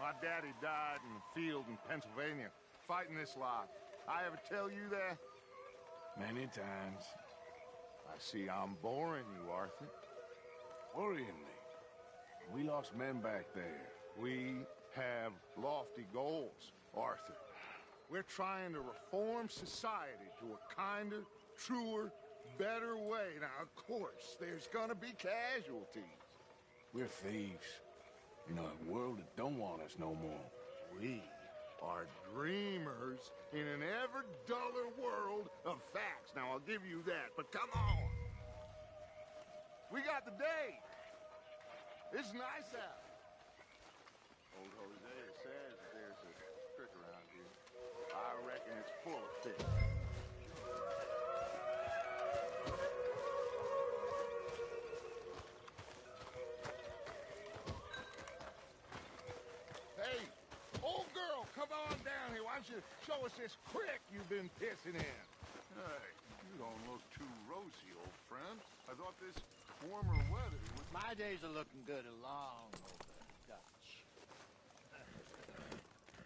My daddy died in the field in Pennsylvania, fighting this lot. I ever tell you that? Many times. I see I'm boring you, Arthur. Worrying me. We lost men back there. We have lofty goals, Arthur. We're trying to reform society to a kinder, truer, better way. Now, of course, there's gonna be casualties. We're thieves. In a world that don't want us no more. We are dreamers in an ever duller world of facts. Now, I'll give you that, but come on. We got the day. It's nice out. Old Hosea says that there's a creek around here. I reckon it's full of fish. Hey, old girl, come on down here. Why don't you show us this creek you've been pissing in? Hey, you don't look too rosy, old friend. I thought this warmer weather would... My days are looking good along over Dutch.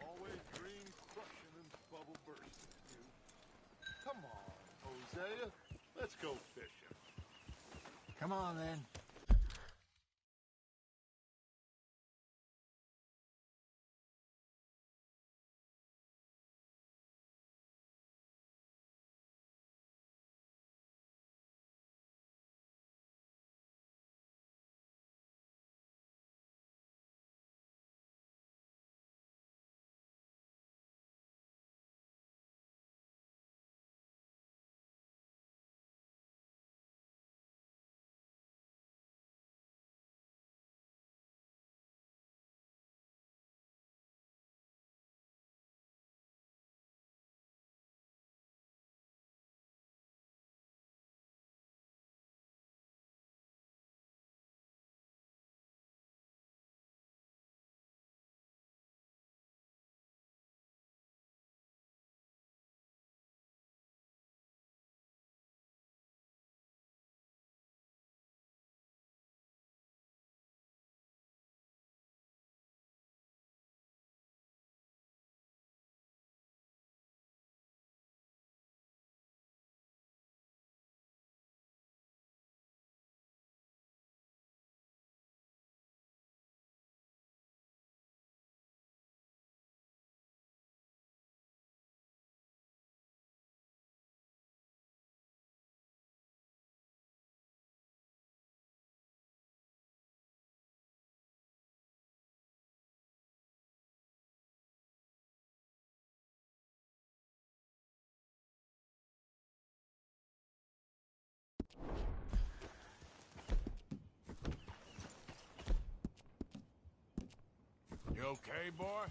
Always dream crushing and bubble bursting, you. Come on, Hosea. Let's go fishing. Come on, then. You okay, boy?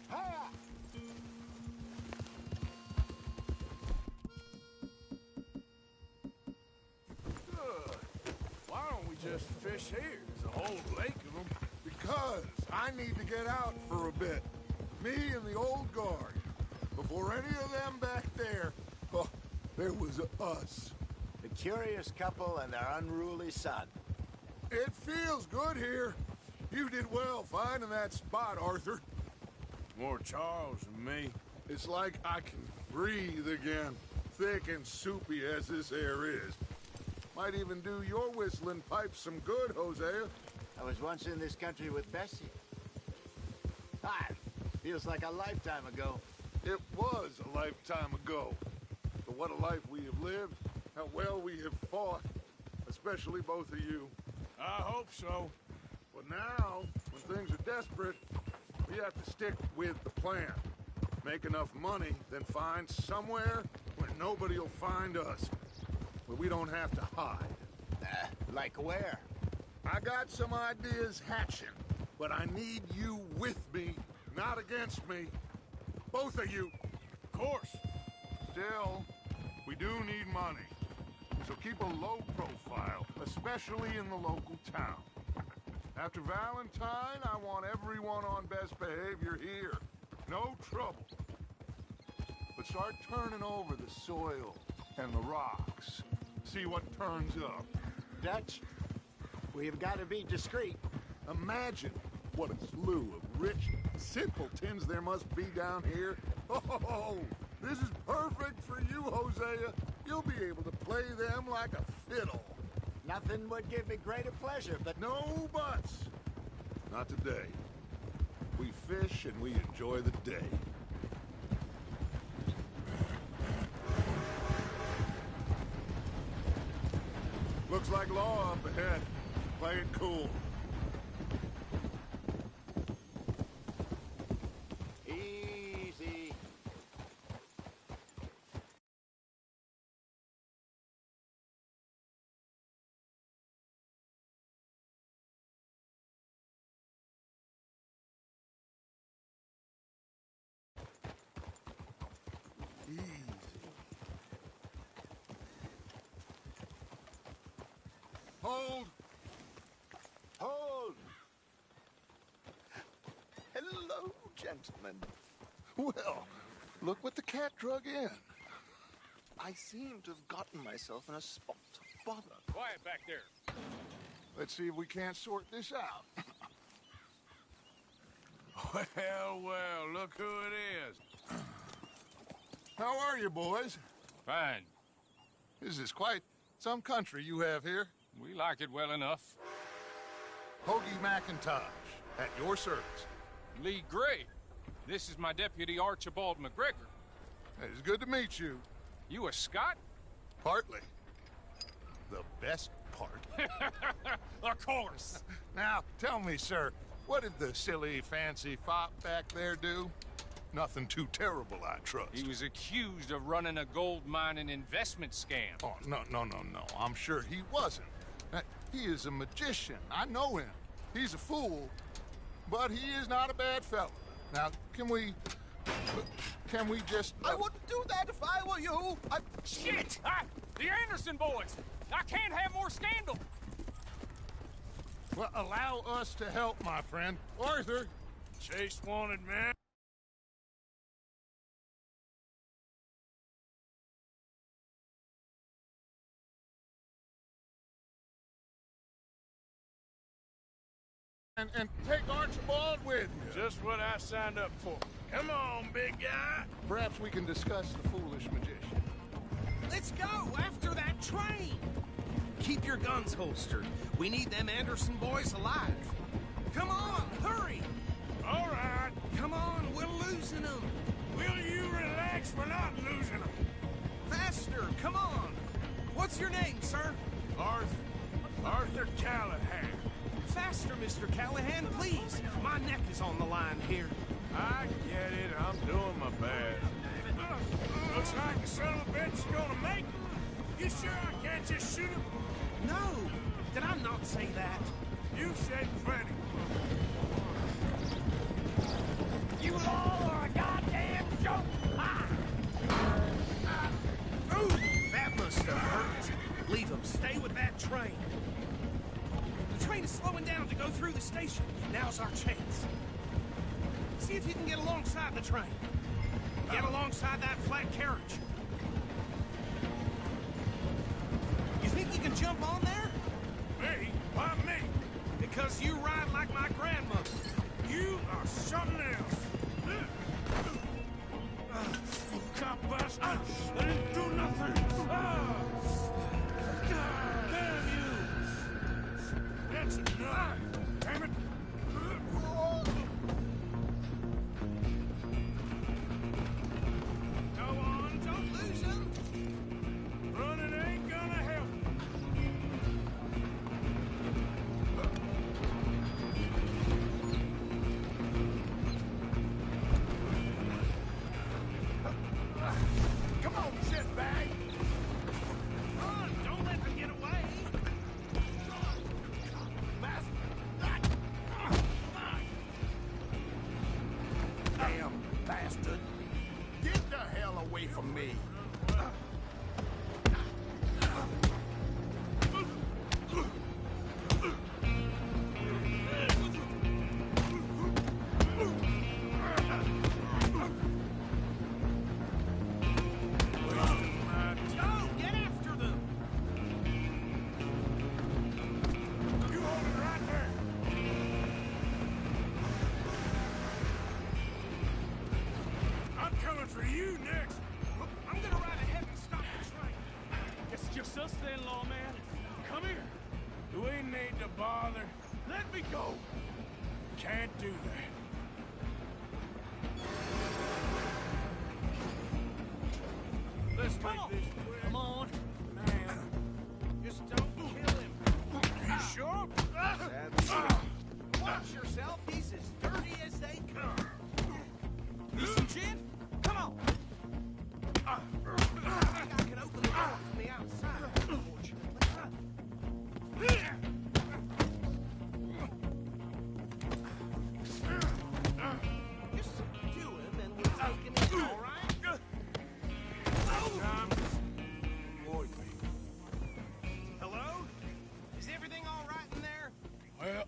Hiya! Good. Why don't we just fish here? There's a whole lake of them. Because I need to get out for a bit. Me and the old guard. Before any of them back there, oh, there was us. The curious couple and their unruly son. It feels good here. You did well finding that spot, Arthur. More Charles than me. It's like I can breathe again, thick and soupy as this air is. Might even do your whistling pipes some good, Hosea. I was once in this country with Bessie. Ah, feels like a lifetime ago. It was a lifetime ago. But what a life we have lived, how well we have fought, especially both of you. I hope so. But now, when things are desperate, we have to stick with the plan. Make enough money, then find somewhere where nobody will find us. Where we don't have to hide. Like where? I got some ideas hatching, but I need you with me, not against me. Both of you. Of course. Still, we do need money. So keep a low profile, especially in the local town. After Valentine, I want everyone on best behavior here. No trouble. But start turning over the soil and the rocks. See what turns up. Dutch, we've got to be discreet. Imagine what a slew of rich simpletons there must be down here. Oh, this is perfect for you, Hosea. You'll be able to play them like a fiddle. Nothing would give me greater pleasure, but No buts. Not today. We fish and we enjoy the day. Looks like law up ahead. Play it cool. easy. Easy. Hold. Hold! Hello, gentlemen. Well, look what the cat drug in. I seem to have gotten myself in a spot of bother. Quiet back there. Let's see if we can't sort this out. Well, look who it is. How are you, boys? Fine. This is quite some country you have here. We like it well enough. Hoagie McIntosh, at your service. Lee Gray. This is my deputy Archibald McGregor. It's good to meet you. You a Scot? Partly. The best part. Of course. Now, tell me, sir, what did the silly, fancy fop back there do? Nothing too terrible, I trust. He was accused of running a gold mining investment scam. Oh, no. I'm sure he wasn't. He is a magician. I know him. He's a fool, but he is not a bad fellow. Now, can we just... I wouldn't do that if I were you. Shit! The Anderson boys! I can't have more scandal! Well, allow us to help, my friend. Arthur! Chase wanted, man. And take Archibald with you. Just what I signed up for. Come on, big guy. Perhaps we can discuss the foolish magician. Let's go after that train! Keep your guns holstered. We need them Anderson boys alive. Come on, hurry! All right. Come on, we're losing them. Will you relax? We're not losing them. Faster, come on. What's your name, sir? Arthur Callahan. Faster, Mr. Callahan, please. My neck is on the line here. I get it. I'm doing my best. Looks like the son of a bitch is gonna make it. You sure I can't just shoot him? No, did I not say that? You said plenty. You all are a goddamn joke! Ooh, that must have hurt. Leave them. Stay with that train. The train is slowing down to go through the station. Now's our chance. See if you can get alongside the train. Get alongside that flat carriage. You think you can jump on there? Me? Why me? Because you ride like my grandmother. You are something else. Cop bastard! I didn't do nothing! God damn you! That's enough! Damn it! Go on, don't lose them. Running ain't gonna help. Come on, shitbag! Run, don't let them get away. bother. Let me go. Can't do that. Let's make this quick. Come on. Man. Just don't kill him. You sure? Watch yourself. He's as dirty as they come. Need some gin? Come on. I think I can open the door from the outside, unfortunately. Just subdue him and we'll take him in, all right? Time to avoid me. Hello? Is everything all right in there? Well,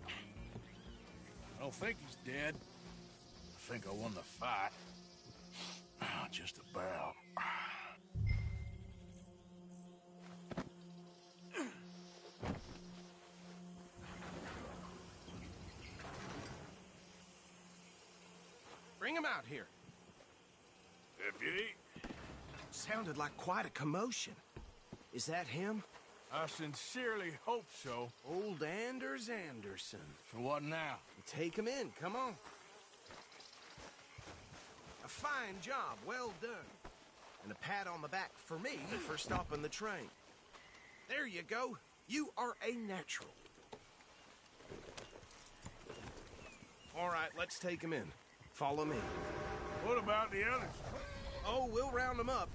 I don't think he's dead. I think I won the fight. Just about. Bring him out here. Deputy, Sounded like quite a commotion. Is that him? I sincerely hope so. Old Anders Anderson. So what now? Take him in, come on. A fine job, well done. And a pat on the back for me for stopping the train. There you go. You are a natural. All right, let's take him in. Follow me. What about the others? Oh, we'll round them up.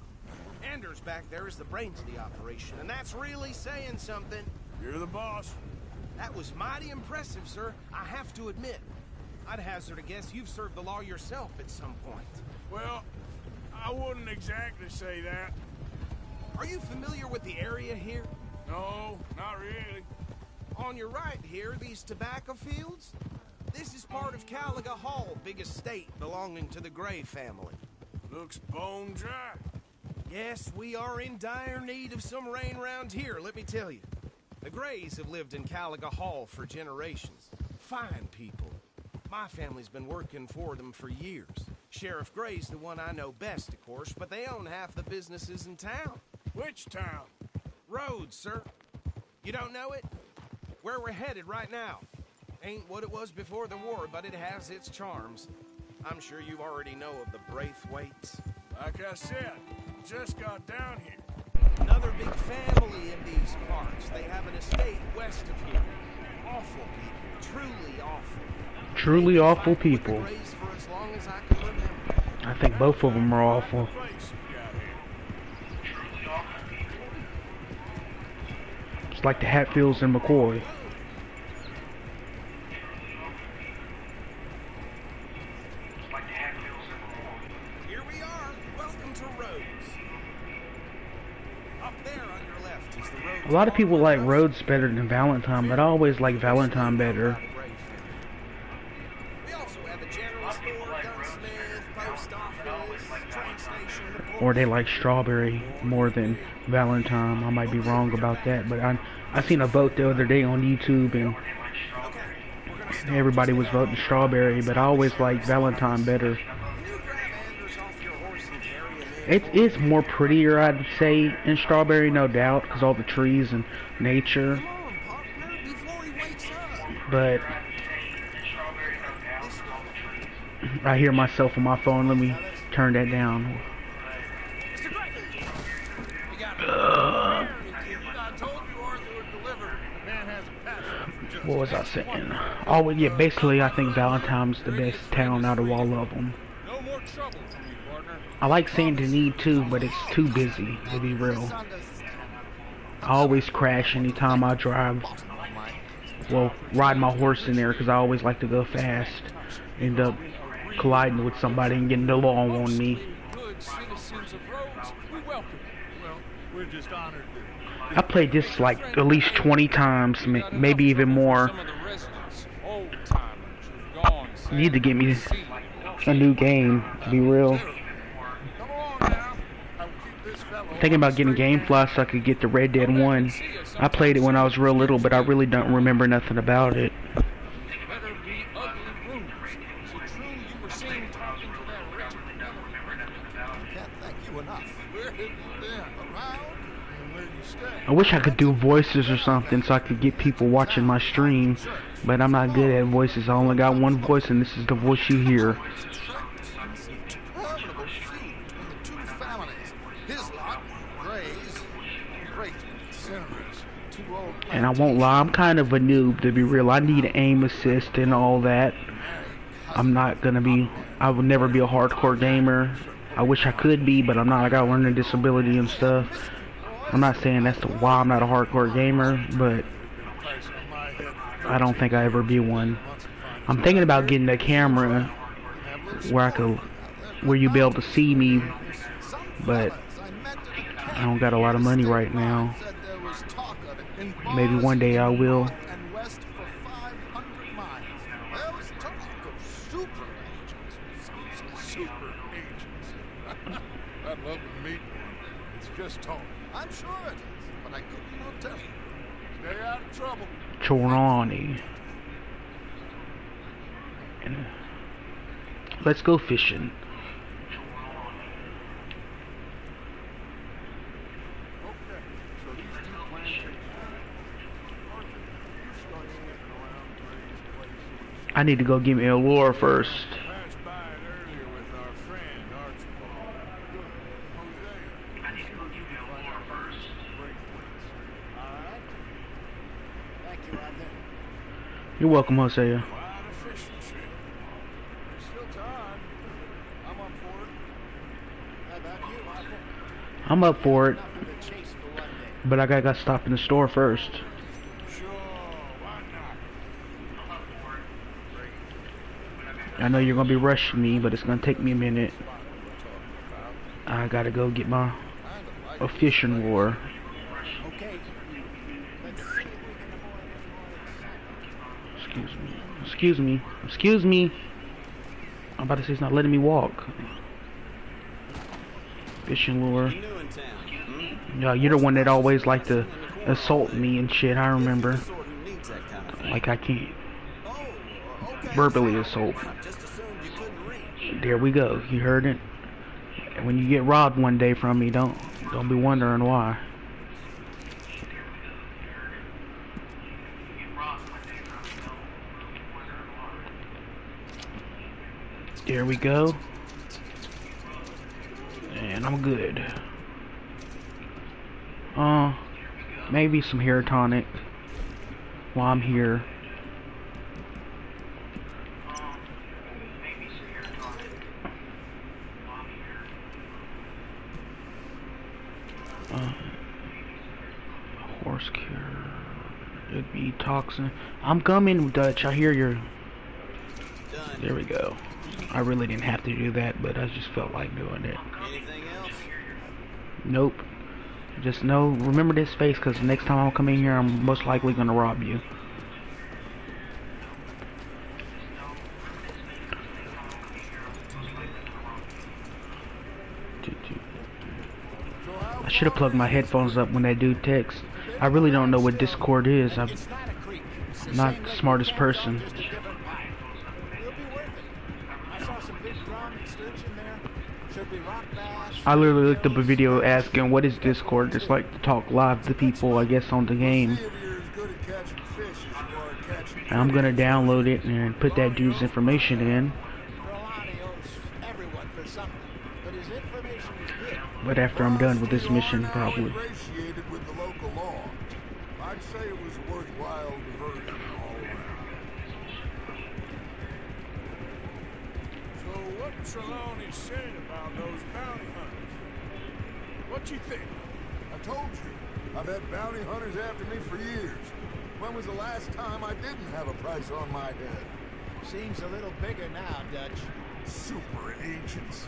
Anders back there is the brains of the operation, and that's really saying something. You're the boss. That was mighty impressive, sir. I have to admit. I'd hazard a guess you've served the law yourself at some point. Well, I wouldn't exactly say that. Are you familiar with the area here? No, not really. On your right here, these tobacco fields? This is part of Caliga Hall, big estate belonging to the Gray family. Looks bone dry. Yes, we are in dire need of some rain around here, let me tell you. The Grays have lived in Caliga Hall for generations. Fine people. My family's been working for them for years. Sheriff Gray's the one I know best, of course, but they own half the businesses in town. Which town? Rhodes, sir. You don't know it? Where we're headed right now. Ain't what it was before the war, but it has its charms. I'm sure you already know of the Braithwaites. Like I said, just got down here. Another big family in these parts. They have an estate west of here. Awful people. Truly awful. Truly awful people. For as long as I can remember. I think both of them are awful. Place we got here. It's like the Hatfields and McCoy. Here we are. Welcome to Rhodes. Up there on your left is the road. A lot of people like Rhodes better than Valentine, but I always like Valentine better. We also have a general store, gunsmith, post office, train station. Or they like Strawberry more than Valentine. I might be wrong about that, but I seen a vote the other day on YouTube and everybody was voting Strawberry, but I always like Valentine better. It is more prettier, I'd say, in Strawberry, no doubt, because all the trees and nature. But I hear myself on my phone. Let me turn that down. What was I saying? Oh, yeah, basically, I think Valentine's the best town out of all of them. No more trouble for me, partner. I like Saint Denis too, but it's too busy, to be real. I always crash anytime I drive. Well, ride my horse in there, because I always like to go fast. End up colliding with somebody and getting the law on me. Good citizens of Rhodes, we welcome you. Well, we're just honored to... I played this like at least 20 times, maybe even more. Some of the residents, old-timers who've gone, You need to get me a new game, to be real. Come along now. I'll keep this fellow Thinking about getting GameFly so I could get the Red Dead 1. I played it when I was real little, but I really don't remember nothing about it. better be ugly rumors. Is it true you were seen talking to that wretched Can't thank you enough. Where have you been? Around? And where you stay? I wish I could do voices or something so I could get people watching my stream, but I'm not good at voices. I only got one voice, and this is the voice you hear. And I won't lie, I'm kind of a noob, to be real. I need aim assist and all that. I'm not gonna be, I will never be a hardcore gamer. I wish I could be, but I'm not. I got a learning disability and stuff. I'm not saying that's why I'm not a hardcore gamer, but I don't think I ever be one. I'm thinking about getting a camera where you be able to see me, but I don't got a lot of money right now. Maybe one day I will. I'd love to meet one. It's just talk. I'm sure it is, but I couldn't not tell you. Stay out of trouble. Chorani. Let's go fishing. Okay, so these two plantations. Arthur, you start sniffing around Gray's place. I need to go get me a lure first. Passed by it earlier with our friend Archibald. Hosea. I need to go give you a lure first. Great place. All right. Thank you, Arthur. You're welcome, Hosea. Quite a fishing trip. There's still time. I'm up for it. How about you, Arthur? I'm up for it, Enough of the chase for one day. but I gotta stop in the store first. Sure, why not? I know you're gonna be rushing me, but it's gonna take me a minute. I gotta go get a fishing lure. Okay. Let's see if we can avoid any more excitement. Excuse me. Excuse me. Excuse me. I'm about to say it's not letting me walk. Fishing lure. Yeah, you're the one that always like to assault me and shit. I remember. Like I can't verbally assault. There we go. You heard it. When you get robbed one day from me, don't be wondering why. There we go. And I'm good. Maybe some hair tonic while I'm here. Horse cure. It'd be toxin. I'm coming, Dutch. I hear you. There we go. I really didn't have to do that, but I just felt like doing it. Anything else? Nope. Just know, remember this face, because next time I come in here, I'm most likely gonna rob you. I should have plugged my headphones up when that dude texts. I really don't know what Discord is. I'm not the smartest person. I literally looked up a video asking what is Discord. It's like to talk live to people, I guess, on the game. And I'm gonna download it and put that dude's information in. But after I'm done with this mission, probably. I'd say it was a worthwhile diversion all around. So what Trelawney said about those bounty hunters? What you think? I told you, I've had bounty hunters after me for years. When was the last time I didn't have a price on my head? Seems a little bigger now, Dutch. Super agents.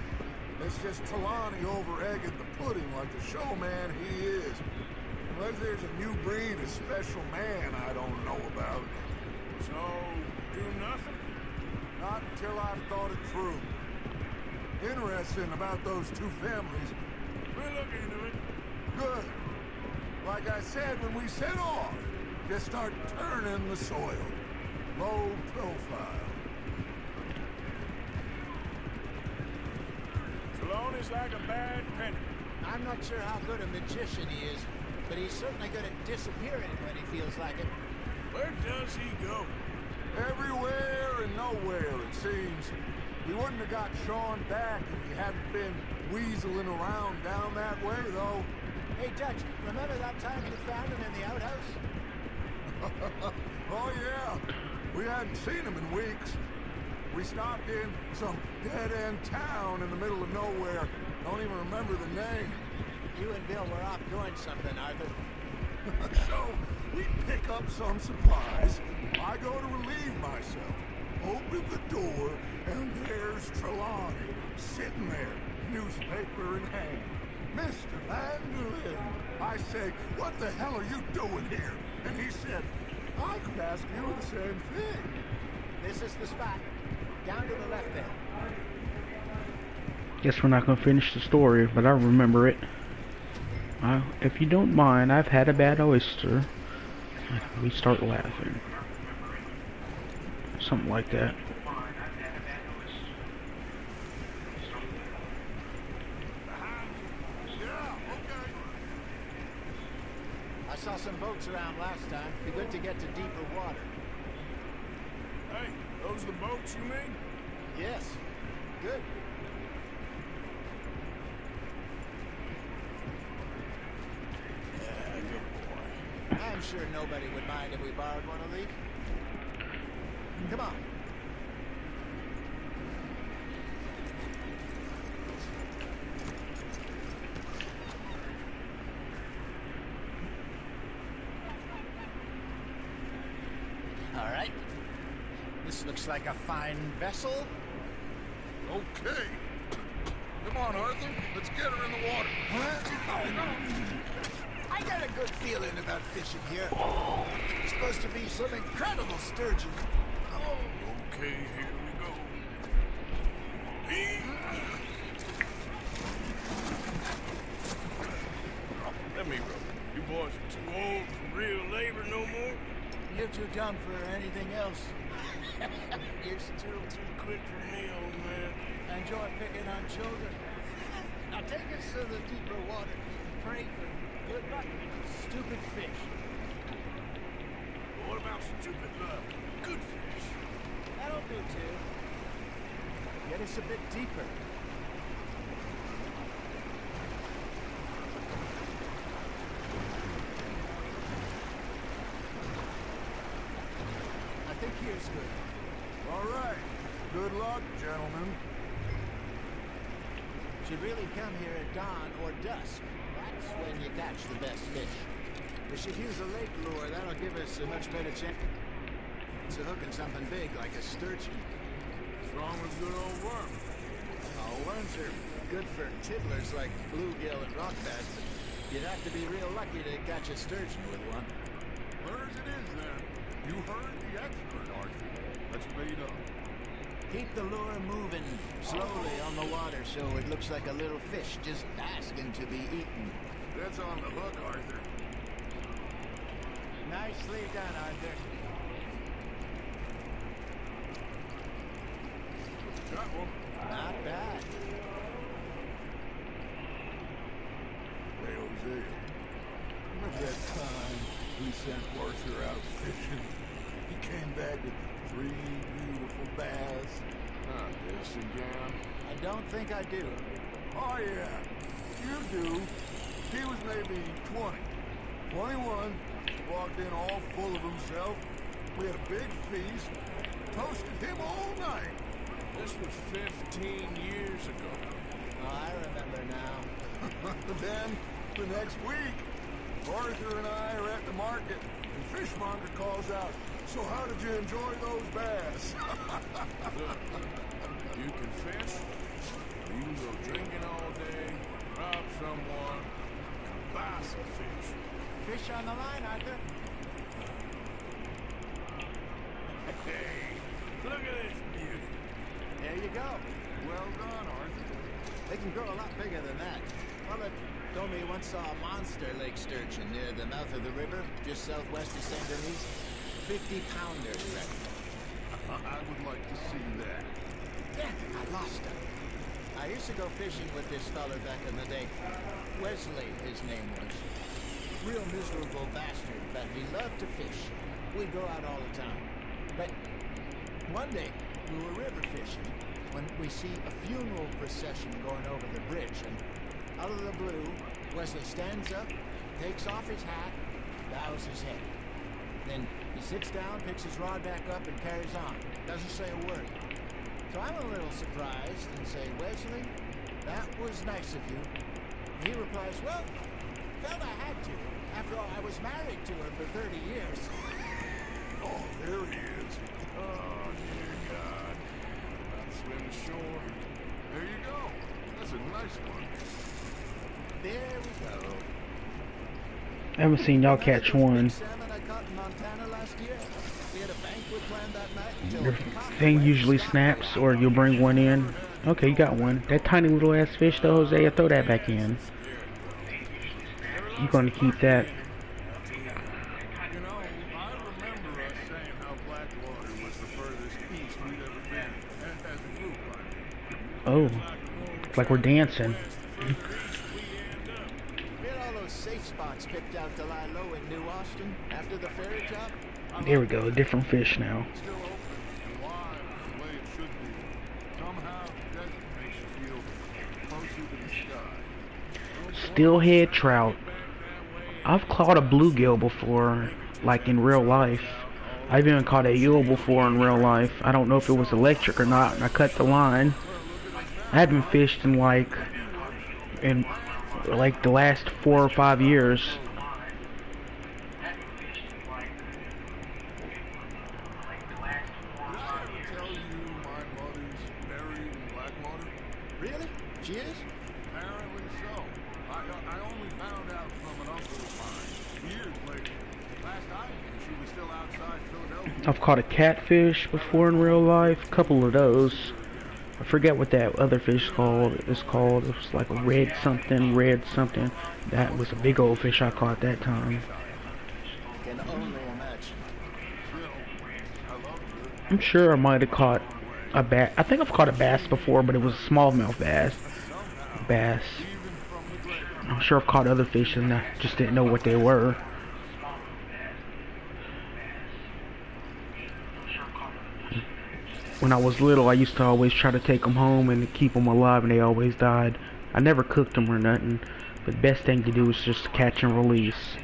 It's just Trelawney over-egging the pudding like the showman he is. Unless there's a new breed of special man I don't know about. So, do nothing? Not until I've thought it through. Interesting about those two families. We'll look into it. Good. Like I said when we set off, just start turning the soil. Low profile. Trelawney's like a bad penny. I'm not sure how good a magician he is, but he's certainly good at disappearing when he feels like it. Where does he go? Everywhere and nowhere, it seems. He wouldn't have got Sean back if he hadn't been weaseling around down that way, though. Hey, Dutch, remember that time you found him in the outhouse? Oh, yeah. We hadn't seen him in weeks. We stopped in some dead-end town in the middle of nowhere. Don't even remember the name. You and Bill were off doing something, Arthur. So, we pick up some supplies. I go to relieve myself. Open the door, and there's Trelawney, sitting there, newspaper in hand. Mr. Landlin. I say, what the hell are you doing here? And he said, I could ask you the same thing. This is the spot. Down to the left there. Guess we're not gonna finish the story, but I remember it. If you don't mind, I've had a bad oyster. We start laughing. Something like that. I saw some boats around last time. Be good to get to deeper water. Hey, those the boats you mean? Yes. Good. Yeah, good boy. I'm sure nobody would mind if we borrowed one of these. Come on. All right. This looks like a fine vessel. Okay. Come on, Arthur. Let's get her in the water. I got a good feeling about fishing here. It's supposed to be some incredible sturgeon. Oh. Okay, here we go. Let me row. You boys are too old for real labor no more. You're too dumb for anything else. You're still too quick for me, old man. I enjoy picking on children. Now take us to the deeper water. Pray for good luck. Stupid fish. What about stupid luck? Good fish. That'll do too. Get us a bit deeper. I think here's good. All right. Good luck, gentlemen. Should really come here at dawn or dusk. That's when you catch the best fish. We should use a lake lure. That'll give us a much better chance of hooking something big like a sturgeon. What's wrong with good old worm? Oh, worms are good for tiddlers like bluegill and rock bass, but you'd have to be real lucky to catch a sturgeon with one. Where's it is, then? You heard the expert, Arthur. Let's speed up. Keep the lure moving slowly on the water so it looks like a little fish just asking to be eaten. That's on the hook, Arthur. Nicely done, Arthur. Got one. Not bad. Hey, Jose. Remember that time we sent Arthur out fishing? He came back with 3 beautiful bass. Not this again. I don't think I do. Oh, yeah. You do. He was maybe 20. 21. Walked in all full of himself. We had a big feast. Toasted him all night. This was 15 years ago. Oh, I remember now. Then, the next week, Arthur and I are at the market, and Fishmonger calls out, "So how did you enjoy those bass?" Look, you can fish, or you can go drinking all day, rob someone, and buy some fish. Fish on the line, Arthur. Hey, look at this beauty. There you go. Well done, Arthur. They can grow a lot bigger than that. Well, told me he once saw a monster lake sturgeon near the mouth of the river, just southwest of St. Denis. 50-pounder, Fred. I would like to see that. Damn it, I lost him. I used to go fishing with this feller back in the day. Wesley, his name was. real miserable bastard, but he loved to fish. We'd go out all the time. But one day, we were river fishing when we see a funeral procession going over the bridge, and out of the blue, Wesley stands up, takes off his hat, bows his head. Then he sits down, picks his rod back up, and carries on. Doesn't say a word. So I'm a little surprised and say, Wesley, that was nice of you. He replies, well, felt I had to. After all, I was married to her for 30 years. Oh, there he is. Oh, dear God. About to swim to shore. There you go. That's a nice one. There we go. I haven't seen y'all catch one. Salmon I caught in Montana last year. We had a banquet planned that night until Your thing usually snaps, or you'll bring one in. Okay, you got one. That tiny little ass fish though, Jose, throw that back in. You're gonna keep that. You know, I remember us saying how Blackwater was the furthest east we'd ever been, as a group, I mean. Oh, like we're dancing. we had all those safe spots picked out to lie low in New Austin after the ferry job. There we go, a different fish now. Still open and wide the way it should be. Somehow, the desert makes you feel closer to the sky. Steelhead trout. I've caught a bluegill before, like in real life. I've even caught a eel before in real life. I don't know if it was electric or not, and I cut the line. I haven't fished in like the last 4 or 5 years. Really? She is? Apparently so. I only found out from an uncle of mine years later. Last I knew, she was still outside Philadelphia. I've caught a catfish before in real life, a couple of those. I forget what that other fish is called. It was like a red something. That was a big old fish I caught that time. Can only imagine. I'm sure I might have caught a bass. I think I've caught a bass before, but it was a smallmouth bass. I'm sure I've caught other fish and I just didn't know what they were. When I was little, I used to always try to take them home and keep them alive, and they always died. I never cooked them or nothing, but the best thing to do is just catch and release.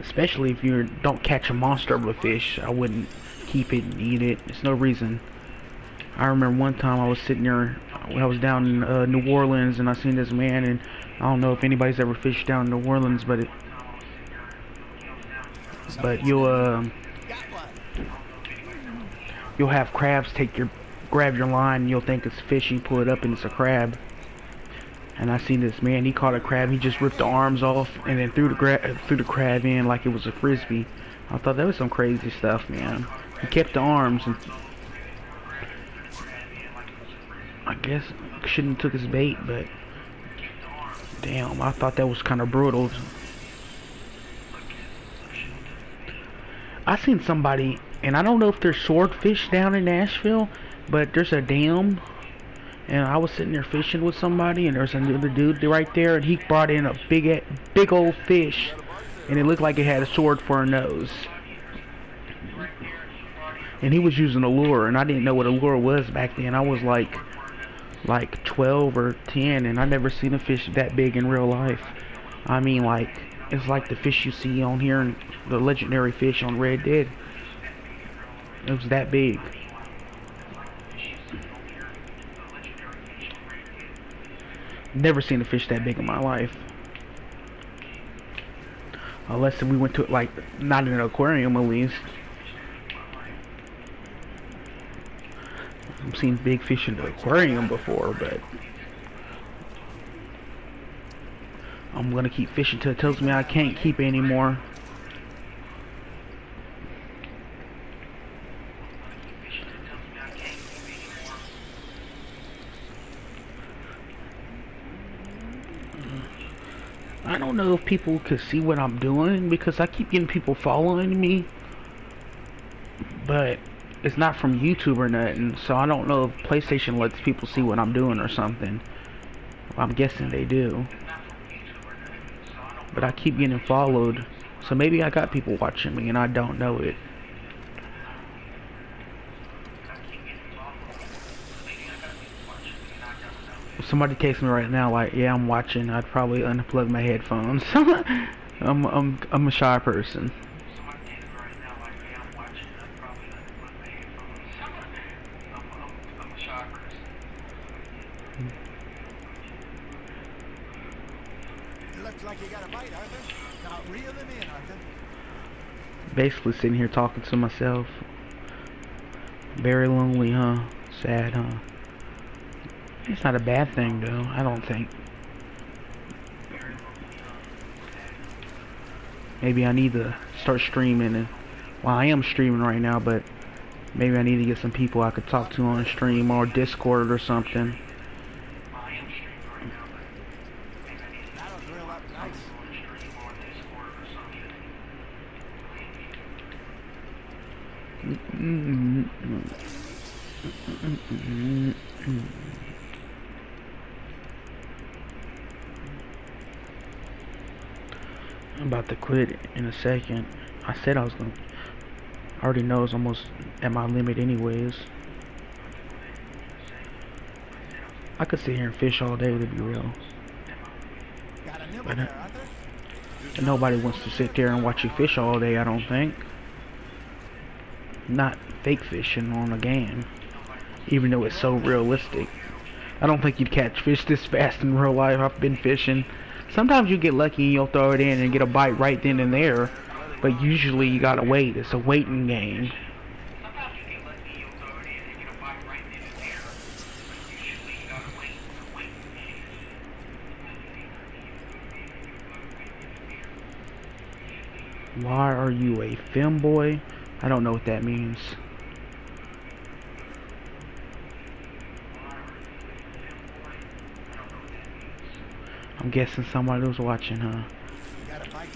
Especially if you don't catch a monster of a fish, I wouldn't keep it and eat it. There's no reason. I remember one time I was sitting there when I was down in New Orleans, and I seen this man, and I don't know if anybody's ever fished down in New Orleans, but you'll have crabs grab your line, and you'll think it's fish, you pull it up and it's a crab. And I seen this man, he caught a crab, he just ripped the arms off and then threw the crab in like it was a frisbee. I thought that was some crazy stuff, man. He kept the arms, and I guess shouldn't have took his bait, but damn, I thought that was kind of brutal. I seen somebody, and I don't know if there's swordfish down in Nashville, but there's a dam, and I was sitting there fishing with somebody, and there's another dude right there, and he brought in a big old fish, and it looked like it had a sword for a nose. And he was using a lure, and I didn't know what a lure was back then. I was like 12 or 10, and I never seen a fish that big in real life. I mean, like, it's like the fish you see on here, and the legendary fish on Red Dead. It was that big. Never seen a fish that big in my life. Unless we went to, like, not in an aquarium at least. I've seen big fish in the aquarium before, but I'm gonna keep fishing till it tells me I can't keep anymore. I don't know if people could see what I'm doing because I keep getting people following me, but it's not from YouTube or nothing, so I don't know if PlayStation lets people see what I'm doing or something. I'm guessing they do. But I keep getting followed, so maybe I got people watching me and I don't know it. If somebody texts me right now like, yeah, I'm watching, I'd probably unplug my headphones. I'm a shy person. It looks like you got a bite, Arthur. Now reel them in, Arthur. Basically sitting here talking to myself. Very lonely, huh? Sad, huh? It's not a bad thing, though. I don't think. Maybe I need to start streaming. And, well, I am streaming right now, but maybe I need to get some people I could talk to on stream or Discord or something. That'll grill up nice. I'm about to quit in a second. I said I was gonna. I already know it's almost at my limit anyways. I could sit here and fish all day, to be real. Got a nibble But there, Arthur. nobody wants to sit there and watch you fish all day, I don't think. Not fake fishing on a game. Even though it's so realistic. I don't think you'd catch fish this fast in real life. I've been fishing. Sometimes you get lucky and you'll throw it in and get a bite right then and there. But usually you gotta wait. It's a waiting game. Why are you a femboy? I don't know what that means. I'm guessing somebody was watching, huh? You got a bite.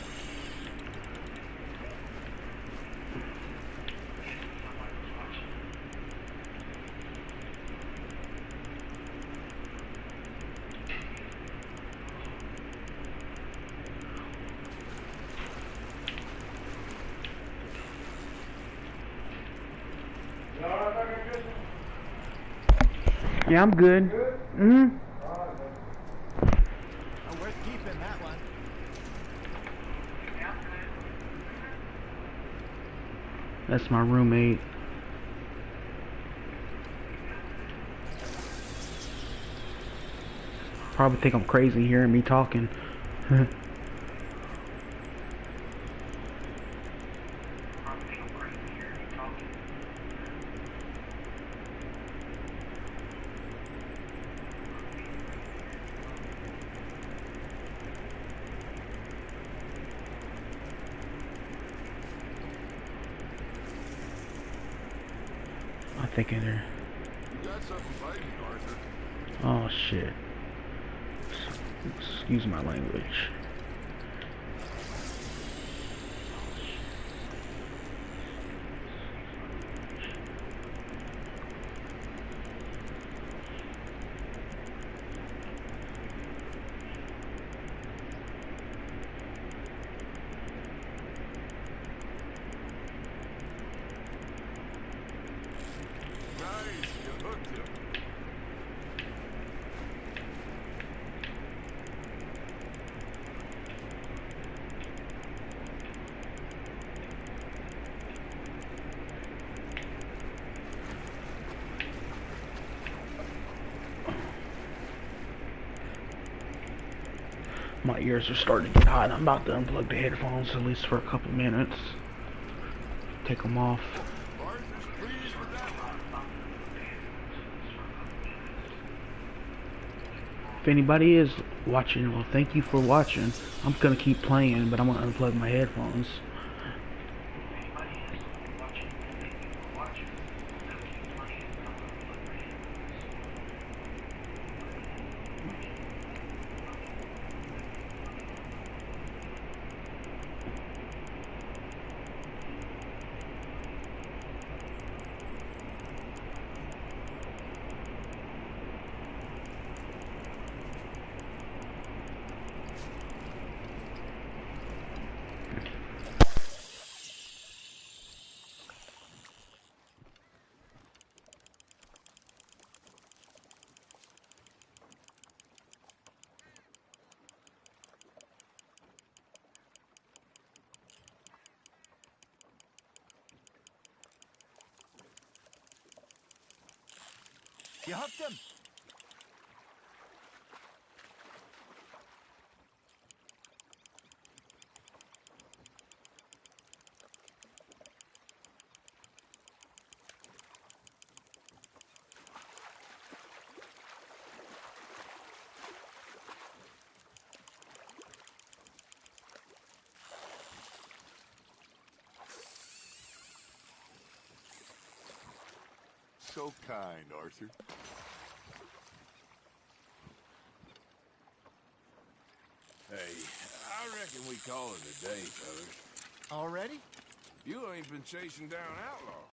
Yeah, I'm good. Mm-hmm. Worth keeping that one. That's my roommate. Probably think I'm crazy hearing me talking. I'm thinking there. You got something biting, Arthur. Oh shit. Excuse my language. Nice, you hooked him. My ears are starting to get hot. I'm about to unplug the headphones at least for a couple minutes. Take them off. Arthur's pleased with that one. If anybody is watching, well, thank you for watching. I'm gonna keep playing, but I'm gonna unplug my headphones. You hooked him? So kind, Arthur. Hey, I reckon we call it a day, fellas. Already? You ain't been chasing down outlaws.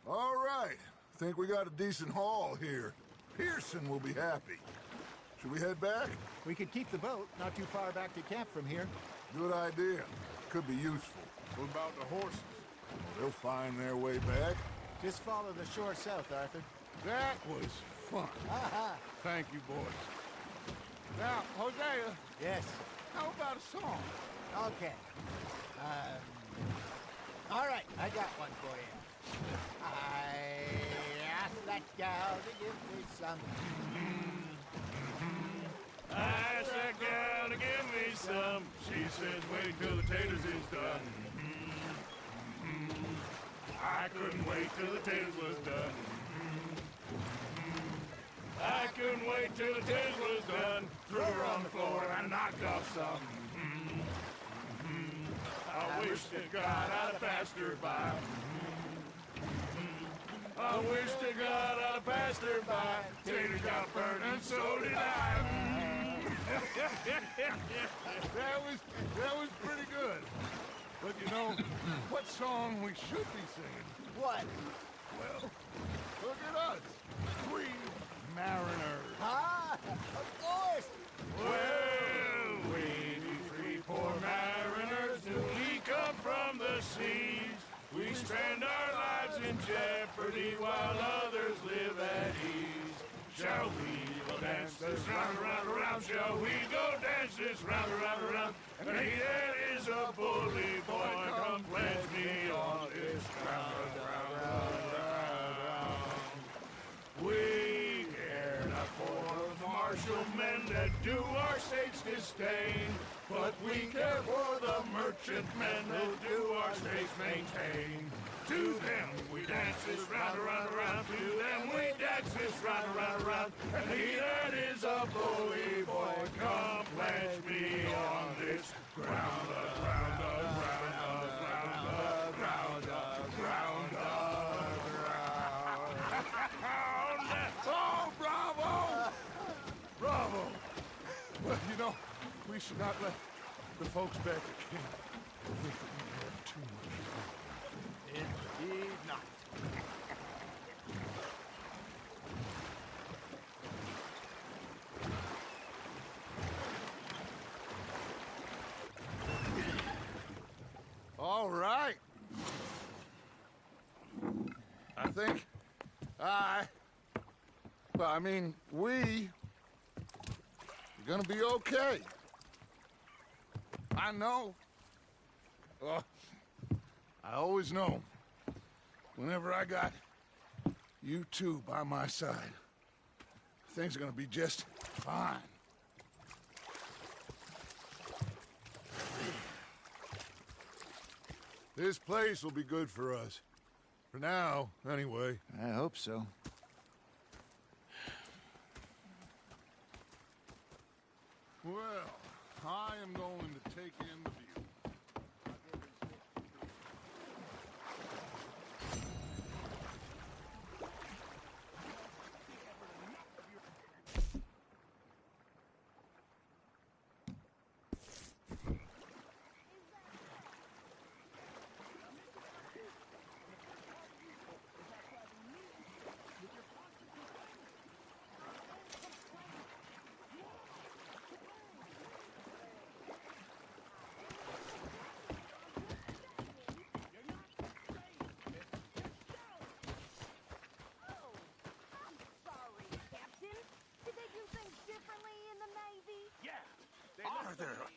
All right. Think we got a decent haul here. Pearson will be happy. Should we head back? We could keep the boat not too far back to camp from here. Good idea. Could be useful. What about the horses? They'll find their way back. Just follow the shore south, Arthur. That was fun. Aha! Thank you, boys. Now, Hosea, Yes. how about a song? Okay. All right, I got one for you. I asked that gal to give me some. I asked that gal to give me some. She says wait till the taters is done. I couldn't wait till the taters was done. I couldn't wait till the taters was done. Threw her on the floor and I knocked off some. I wish to God I'd have passed her by. I wish to God I'd have passed her by. Taters got burned and so did I. That was pretty good. But you know, what song we should be singing? What? Well, look at us. Three mariners. Ah, of course. Well, we three poor mariners, we come from the seas. We spend our lives in jeopardy while others live at ease. Shall we go dance this round, around, around? Shall we go dance this round, around, around? And he that is a bully boy, come pledge me on this round, round, round, round. We care not for the martial men that do our state's disdain, but we care for the merchant men that do our state's maintain. To them we dance this round, around, around. To them we dance this round, around, around. And he that is a bully boy, come pledge me on this ground, ground, ground, ground, ground, ground, ground. Oh, bravo! Bravo! Well, you know, we should not let the folks back at camp think that we have too much fun. Indeed not. All right. I think we're gonna be okay. I know. I always know. Whenever I got you two by my side, things are gonna be just fine. This place will be good for us. For now, anyway. I hope so. Well, I am going to take in the view.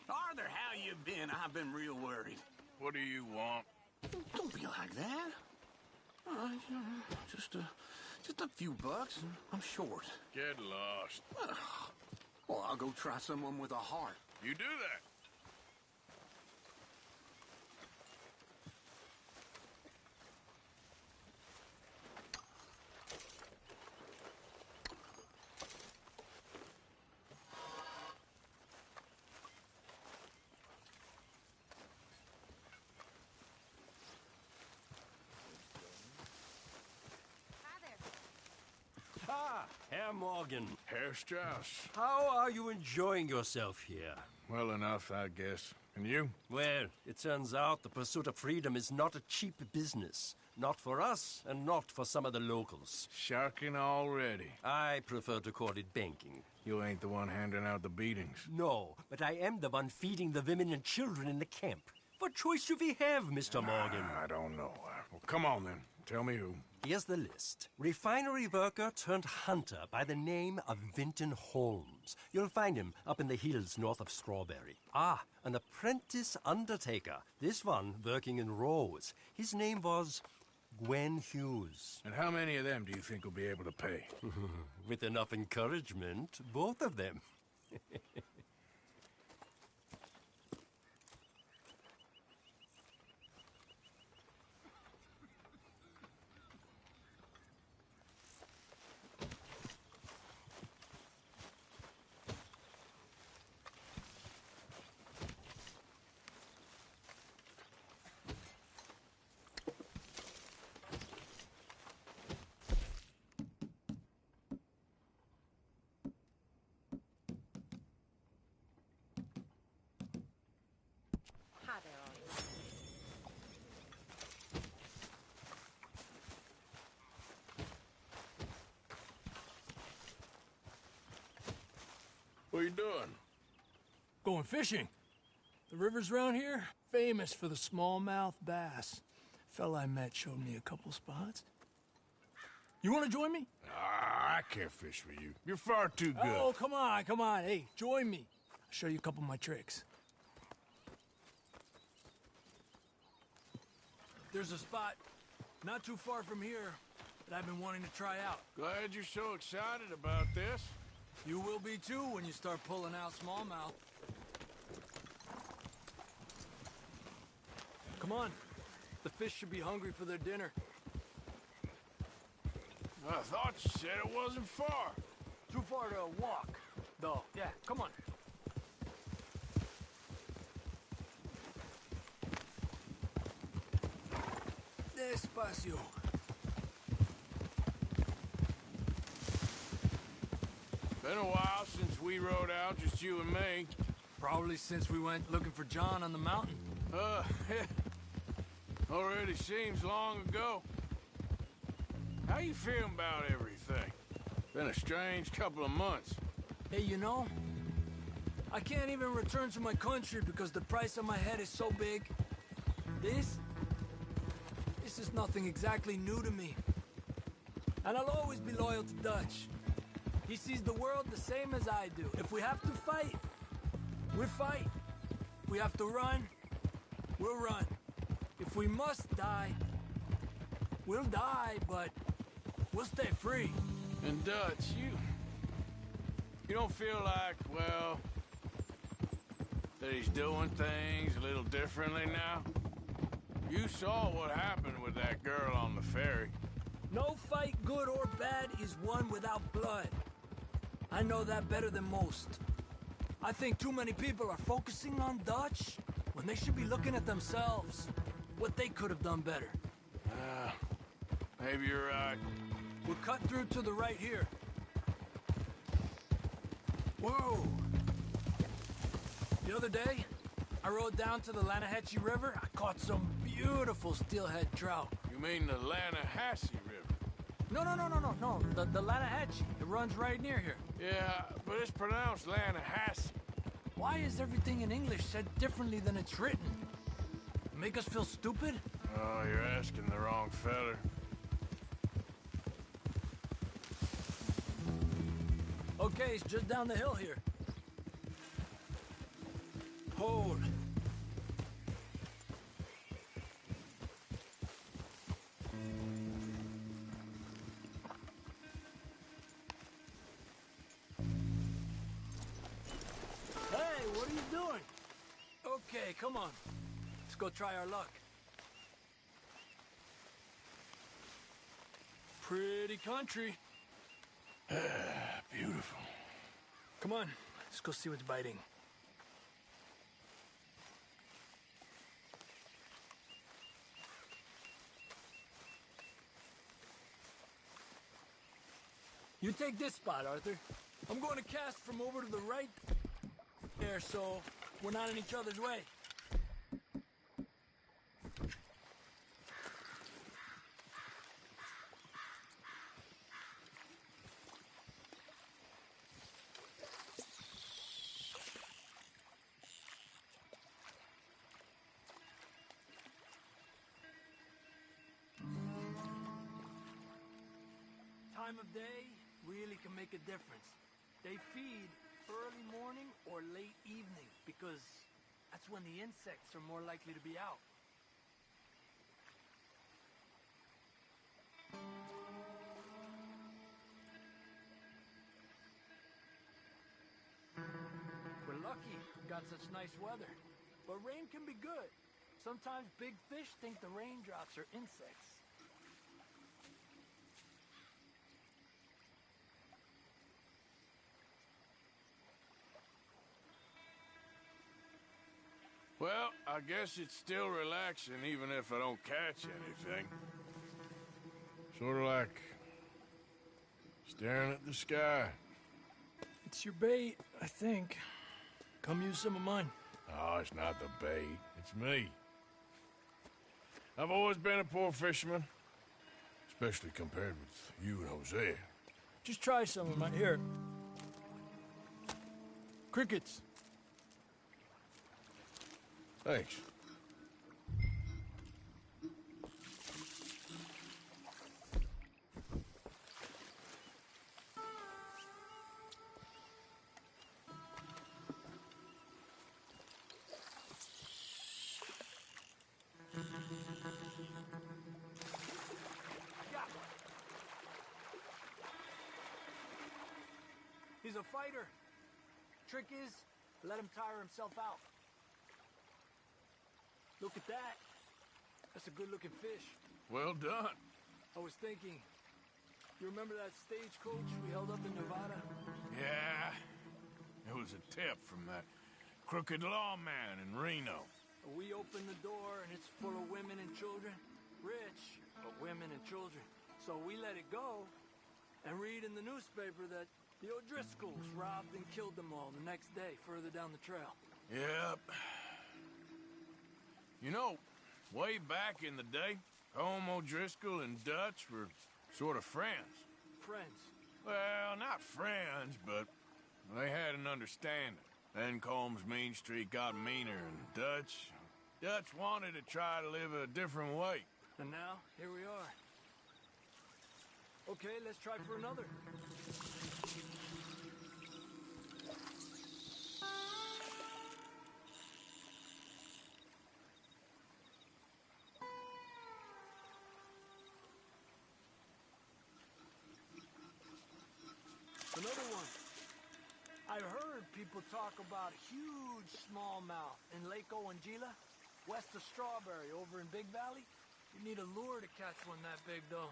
Arthur, how you been? I've been real worried. What do you want? Don't be like that. You know, just a few bucks, and I'm short. Get lost. Well, I'll go try someone with a heart. You do that. Ah, Herr Morgan. Herr Strauss. How are you enjoying yourself here? Well enough, I guess. And you? Well, it turns out the pursuit of freedom is not a cheap business. Not for us, and not for some of the locals. Sharking already. I prefer to call it banking. You ain't the one handing out the beatings. No, but I am the one feeding the women and children in the camp. What choice do we have, Mr. Morgan? I don't know. Well, come on then. Tell me who. Here's the list. Refinery worker turned hunter by the name of Vinton Holmes. You'll find him up in the hills north of Strawberry. Ah, an apprentice undertaker. This one working in Rose. His name was Gwen Hughes. And how many of them do you think will be able to pay? With enough encouragement, both of them. What are you doing? Going fishing. The rivers around here, famous for the smallmouth bass. Fella I met showed me a couple spots. You want to join me? I can't fish with you. You're far too good. Oh, come on, come on. Hey, join me. I'll show you a couple of my tricks. There's a spot not too far from here that I've been wanting to try out. Glad you're so excited about this. You will be too when you start pulling out smallmouth. Come on. The fish should be hungry for their dinner. I thought you said it wasn't far. Too far to walk, though. Yeah, come on. Despacio. Been a while since we rode out, just you and me. Probably since we went looking for John on the mountain. Already seems long ago. How you feeling about everything? Been a strange couple of months. Hey, you know, I can't even return to my country because the price on my head is so big. This is nothing exactly new to me. And I'll always be loyal to Dutch. He sees the world the same as I do. If we have to fight, we fight. If we have to run, we'll run. If we must die, we'll die, but we'll stay free. And Dutch, you don't feel like, well, that he's doing things a little differently now? You saw what happened with that girl on the ferry. No fight, good or bad, is won without blood. I know that better than most. I think too many people are focusing on Dutch when they should be looking at themselves. What they could have done better. Maybe you're right. We'll cut through to the right here. Whoa! The other day, I rode down to the Lanahatchee River. I caught some beautiful steelhead trout. You mean the Lanahatchee River? No. The Lanahatchee. It runs right near here. Yeah, but it's pronounced Lanahatchee. Why is everything in English said differently than it's written? Make us feel stupid? Oh, you're asking the wrong feller. Okay, it's just down the hill here. Hold. Hey, what are you doing? Okay, come on. Let's go try our luck. Pretty country. Beautiful. Come on, let's go see what's biting. You take this spot, Arthur. I'm going to cast from over to the right there, so we're not in each other's way. Time of day really can make a difference. They feed early morning or late evening because that's when the insects are more likely to be out. We're lucky we got such nice weather, but rain can be good. Sometimes big fish think the raindrops are insects. Well, I guess it's still relaxing even if I don't catch anything. Sort of like staring at the sky. It's your bait, I think. Come use some of mine. Oh, it's not the bait. It's me. I've always been a poor fisherman. Especially compared with you and Hosea. Just try some of mine. Here. Crickets. Thanks. He's a fighter. Trick is, let him tire himself out. Look at that. That's a good-looking fish. Well done. I was thinking, you remember that stagecoach we held up in Nevada? Yeah. It was a tip from that crooked lawman in Reno. We opened the door and it's full of women and children. Rich, but women and children. So we let it go and read in the newspaper that the O'Driscolls robbed and killed them all the next day further down the trail. Yep. You know, way back in the day, Colm O'Driscoll and Dutch were sort of friends. Friends? Well, not friends, but they had an understanding. Then Colm's mean streak got meaner, and Dutch wanted to try to live a different way. And now, here we are. Okay, let's try for another. Another one. I heard people talk about a huge smallmouth in Lake Owanjila, west of Strawberry, over in Big Valley. You need a lure to catch one that big, though.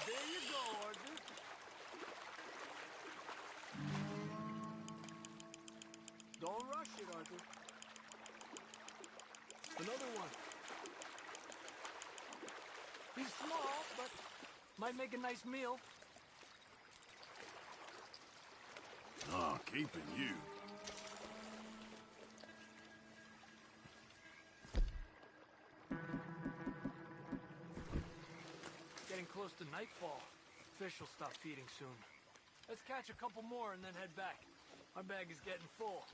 There you go, Arthur. Don't rush it, Arthur. Another one. He's small, but might make a nice meal. Oh, keeping you. Getting close to nightfall. Fish will stop feeding soon. Let's catch a couple more and then head back. Our bag is getting full.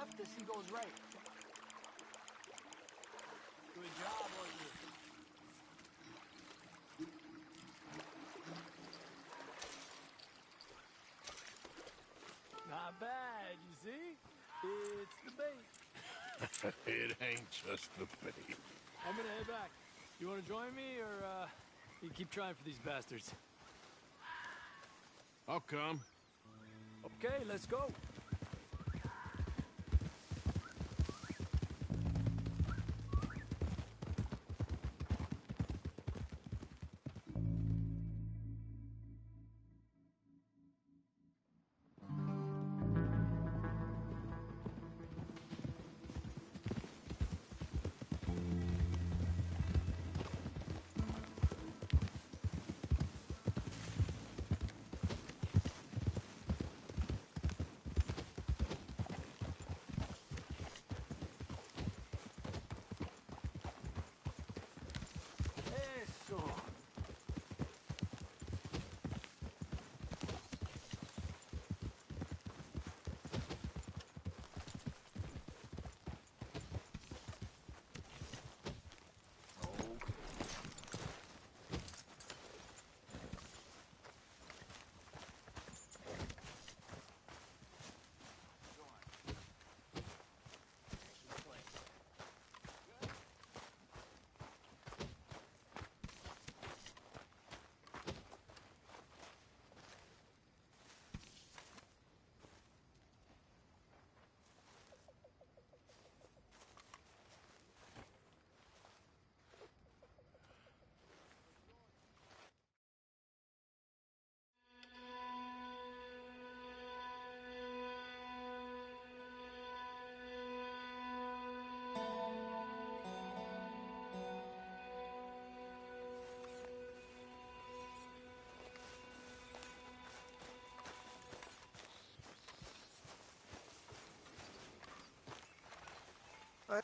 left, the sea goes right. Good job, Orton. Not bad, you see? It's the bait. It ain't just the bait. I'm gonna head back. You wanna join me, or, you keep trying for these bastards? I'll come. Okay, let's go.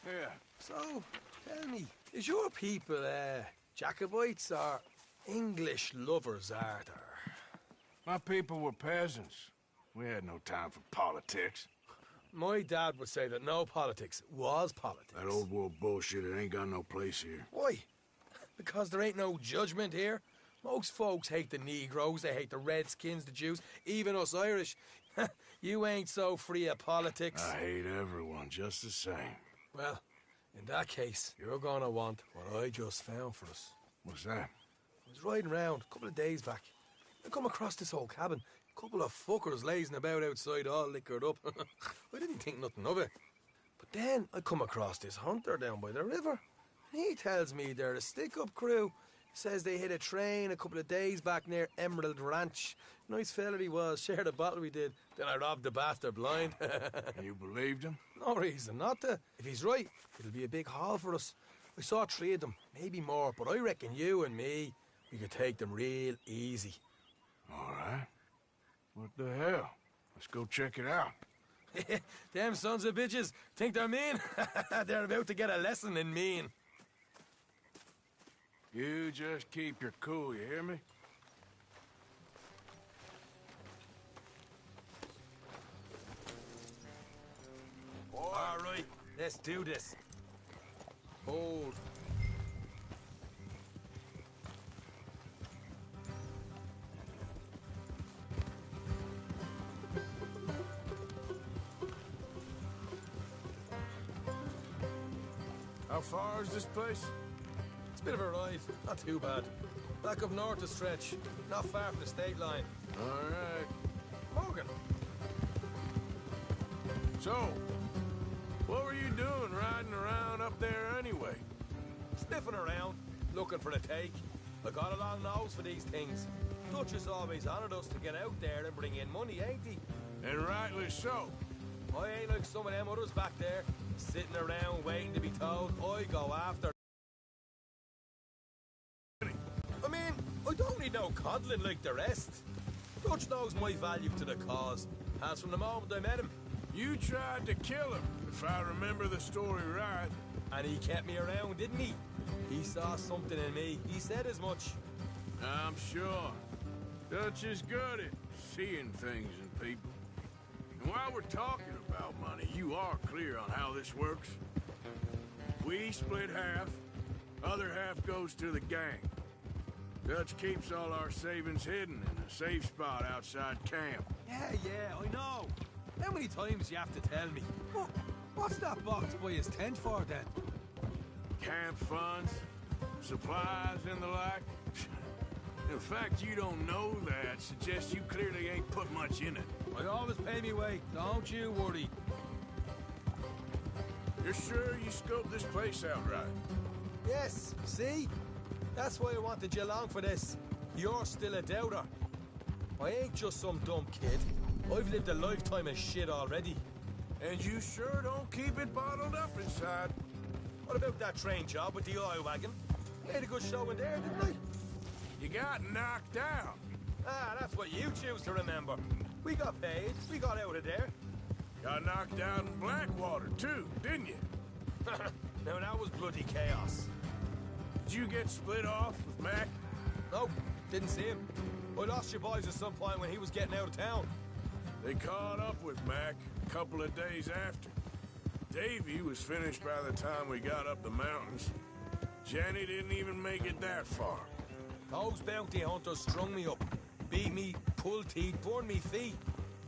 Yeah. So, tell me, is your people, Jacobites or English lovers, are there? My people were peasants. We had no time for politics. My dad would say that no politics was politics. That old world bullshit, it ain't got no place here. Why? Because there ain't no judgment here. Most folks hate the Negroes, they hate the Redskins, the Jews, even us Irish. You ain't so free of politics. I hate everyone just the same. Well, in that case, you're gonna want what I just found for us. What's that? I was riding around a couple of days back. I come across this old cabin. A couple of fuckers lazing about outside all liquored up. I didn't think nothing of it. But then I come across this hunter down by the river. And he tells me they're a stick-up crew. Says they hit a train a couple of days back near Emerald Ranch. Nice fella he was, shared a bottle we did. Then I robbed the bastard blind. You believed him? No reason not to. If he's right, it'll be a big haul for us. I saw 3 of them, maybe more, but I reckon you and me, we could take them real easy. All right. What the hell? Let's go check it out. Them sons of bitches think they're mean. They're about to get a lesson in mean. You just keep your cool, you hear me? All right, let's do this. Hold. How far is this place? It's a bit of a ride, not too bad. Back up north a stretch, not far from the state line. All right. Morgan. So, what were you doing riding around up there anyway? Sniffing around, looking for the take. I got a long nose for these things. Dutch has always honoured us to get out there and bring in money, ain't he? And rightly so. I ain't like some of them others back there, sitting around waiting to be told. I go after. I mean, I don't need no coddling like the rest. Dutch knows my value to the cause, as from the moment I met him. You tried to kill him, if I remember the story right. And he kept me around, didn't he? He saw something in me. He said as much. I'm sure. Dutch is good at seeing things in people. And while we're talking about money, you are clear on how this works. We split half, other half goes to the gang. Dutch keeps all our savings hidden in a safe spot outside camp. Yeah, I know. How many times you have to tell me? What's that box by his tent for, then? Camp funds, supplies, and the like. The fact you don't know that suggests you clearly ain't put much in it. I always pay me weight, don't you worry. You're sure you scoped this place out right? Yes, see? That's why I wanted you along for this. You're still a doubter. I ain't just some dumb kid. I've lived a lifetime of shit already. And you sure don't keep it bottled up inside. What about that train job with the oil wagon? Made a good show in there, didn't I? You got knocked out. Ah, that's what you choose to remember. We got paid. We got out of there. Got knocked out in Blackwater, too, didn't you? Now, that was bloody chaos. Did you get split off with Mac? Nope, didn't see him. I lost your boys at some point when he was getting out of town. They caught up with Mac a couple of days after. Davy was finished by the time we got up the mountains. Jenny didn't even make it that far. Those bounty hunters strung me up. Beat me, pulled teeth, burned me feet.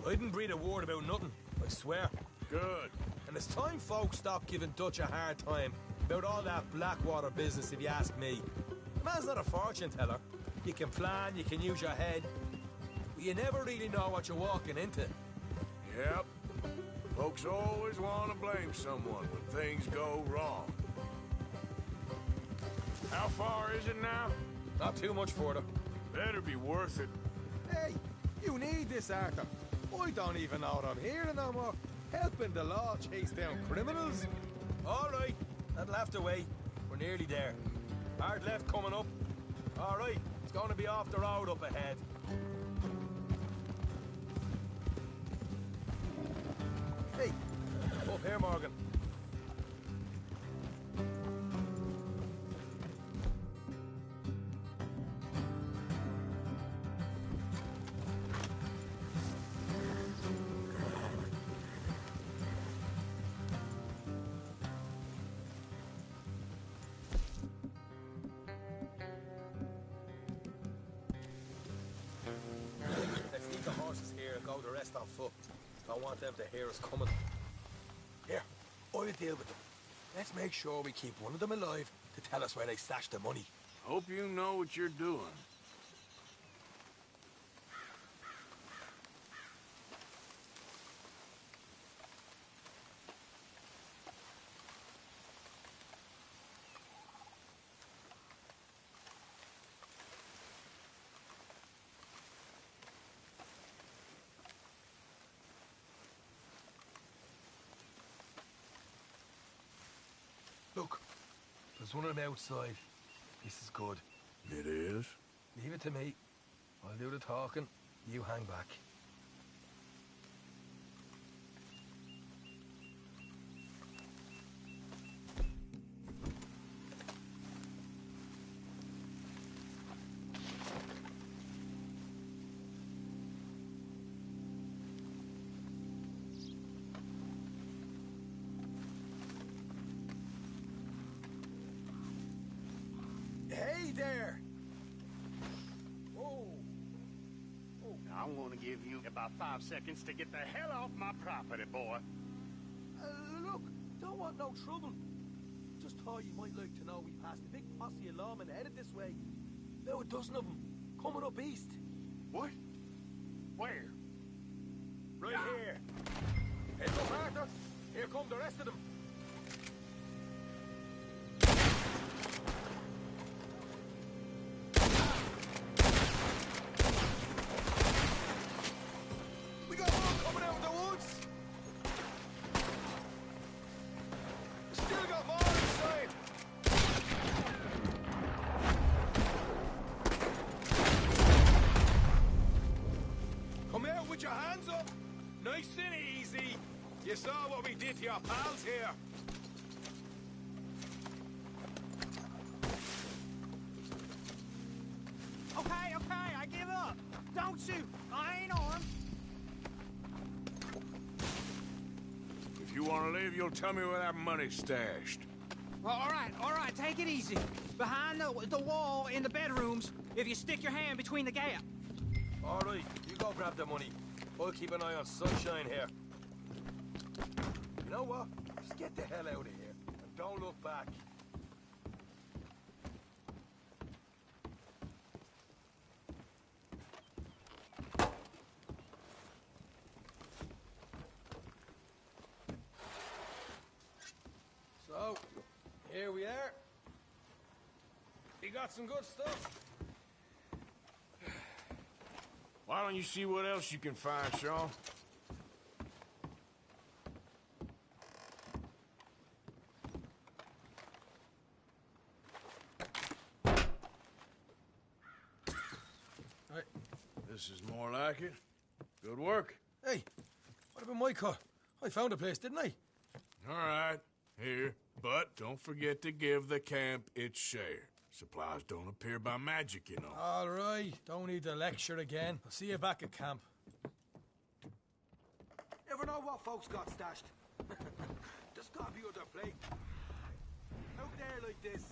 I didn't breathe a word about nothing, I swear. Good. And it's time folks stopped giving Dutch a hard time about all that Blackwater business, if you ask me. The man's not a fortune teller. You can plan, you can use your head, but you never really know what you're walking into. Yep. Folks always want to blame someone when things go wrong. How far is it now? Not too much further. Better be worth it. Hey, you need this, Arthur. I don't even know what I'm hearing no more. Helping the law chase down criminals. All right, that'll have to wait. We're nearly there. Hard left coming up. All right, it's going to be off the road up ahead. Hey, up here, Morgan. Let's leave the horses here and go the rest on foot. Don't want them to hear us coming. Here, I'll deal with them. Let's make sure we keep one of them alive to tell us where they stashed the money. Hope you know what you're doing. Look, there's one of them outside. This is good. It is? Leave it to me. I'll do the talking. You hang back. Hey there! Whoa! I'm gonna give you about 5 seconds to get the hell off my property, boy. Look, don't want no trouble. Just thought you might like to know we passed a big posse of lawmen headed this way. About a dozen of them, coming up east. What? Where? Right here. Heads up, Arthur. Here come the rest of them. We got more coming out of the woods. Still got more inside. Come out with your hands up. Nice and easy. You saw what we did to your pals here. Okay, I give up. Don't shoot. I ain't armed. If If you want to leave, you'll tell me where that money's stashed. Well, all right, take it easy. Behind the wall in the bedrooms, if you stick your hand between the gap. All right, you go grab the money. I'll keep an eye on Sunshine here. You know what? Just get the hell out of here and don't look back. So, here we are. You got some good stuff. Why don't you see what else you can find, Sean? Right. This is more like it. Good work. Hey, what about my car? I found a place, didn't I? All right, here. But don't forget to give the camp its share. Supplies don't appear by magic, you know. All right, don't need to lecture again. I'll see you back at camp. Ever know what folks got stashed? Just gotta be on their plate. Out there like this.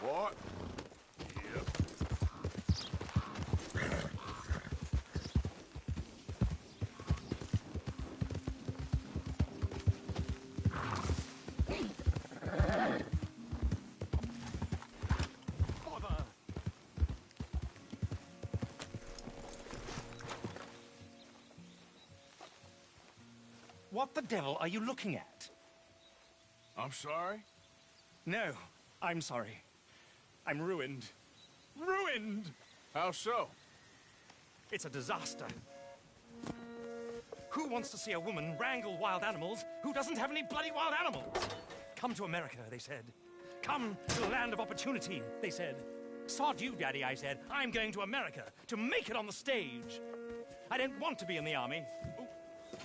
What? Yep. What the devil are you looking at? I'm sorry? No, I'm sorry. I'm ruined. Ruined! How so? It's a disaster. Who wants to see a woman wrangle wild animals who doesn't have any bloody wild animals? Come to America, they said. Come to the land of opportunity, they said. Sod you, Daddy, I said. I'm going to America to make it on the stage. I don't want to be in the army. Ooh,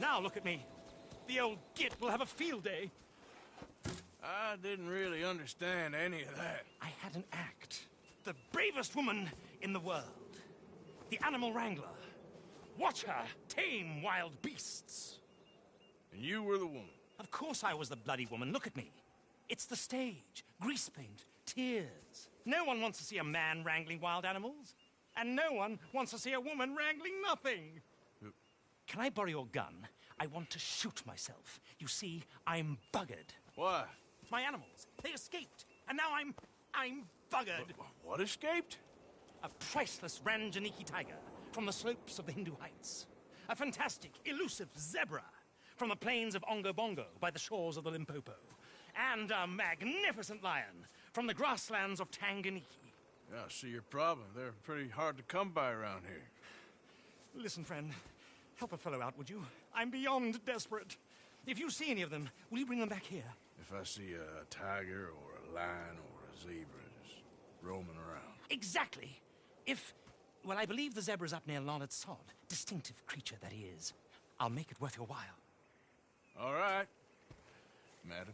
now look at me. The old git will have a field day. I didn't really understand any of that. I had an act. The bravest woman in the world. The animal wrangler. Watch her tame wild beasts. And you were the woman. Of course I was the bloody woman. Look at me. It's the stage. Grease paint. Tears. No one wants to see a man wrangling wild animals. And no one wants to see a woman wrangling nothing. Can I borrow your gun? I want to shoot myself. You see, I'm buggered. Why? My animals, they escaped. And now I'm buggered. What escaped? A priceless Ranjaniki tiger from the slopes of the Hindu Heights. A fantastic, elusive zebra from the plains of Ongo Bongo by the shores of the Limpopo. And a magnificent lion from the grasslands of Tanganyika. Yeah, I see your problem. They're pretty hard to come by around here. Listen, friend, help a fellow out, would you? I'm beyond desperate. If you see any of them, will you bring them back here? If I see a tiger or a lion or a zebra just roaming around. Exactly. Well, I believe the zebra's up near Leonard Sod. Distinctive creature that he is. I'll make it worth your while. All right, madam.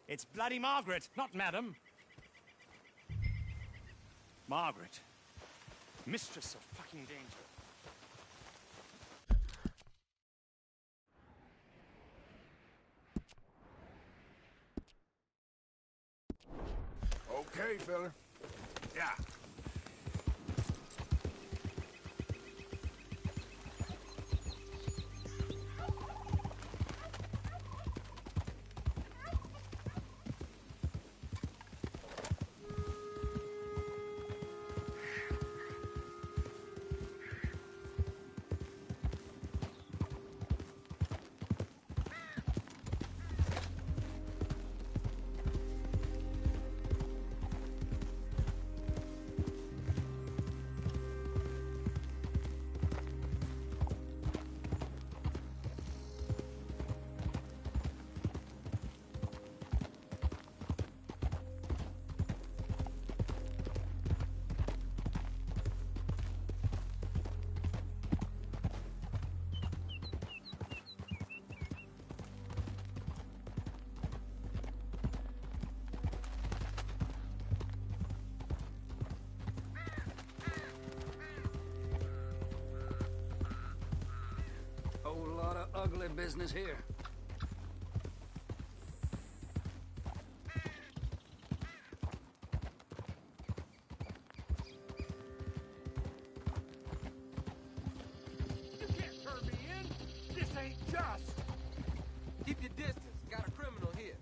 It's bloody Margaret, not madam. Margaret. Mistress of fucking danger. Okay, fella. Yeah. Friendly business here. You can't turn me in! This ain't just! Keep your distance. Got a criminal here.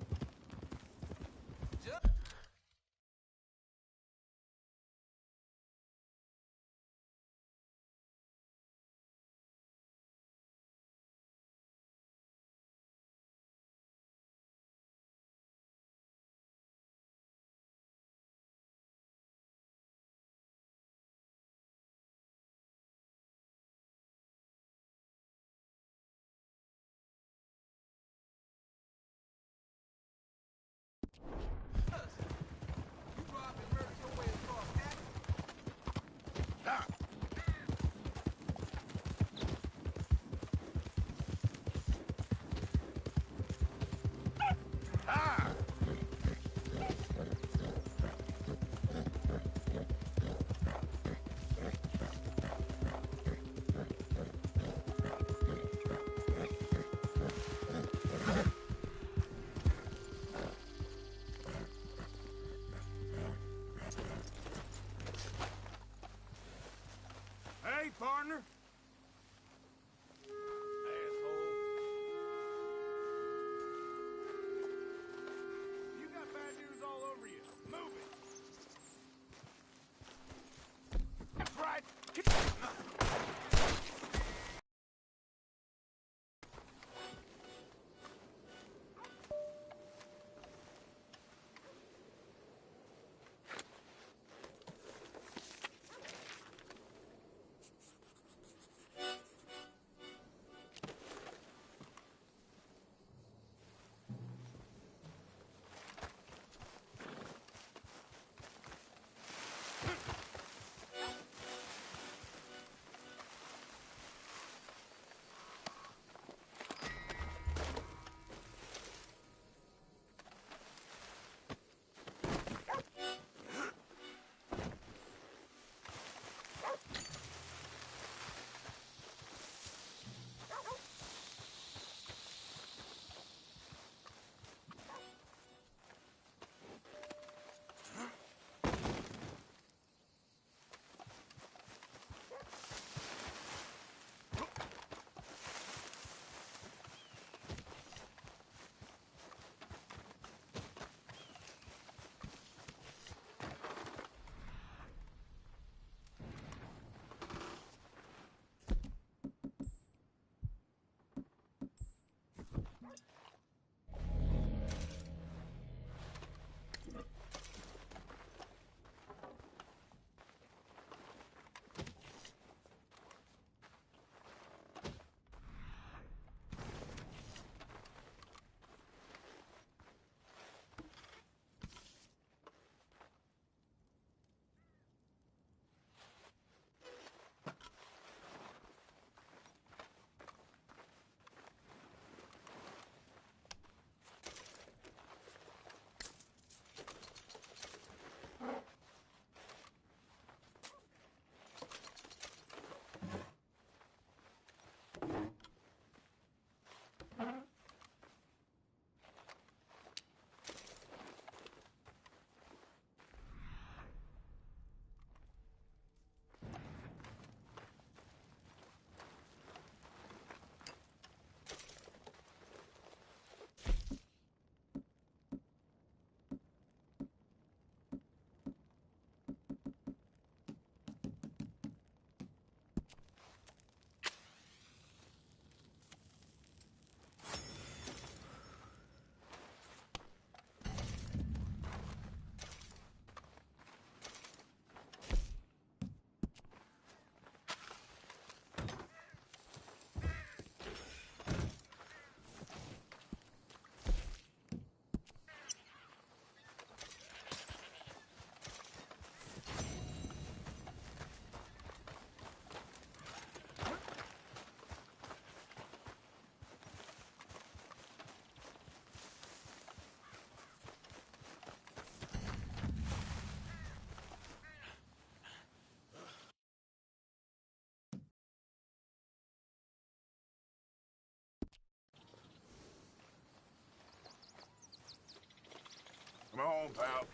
on, pal.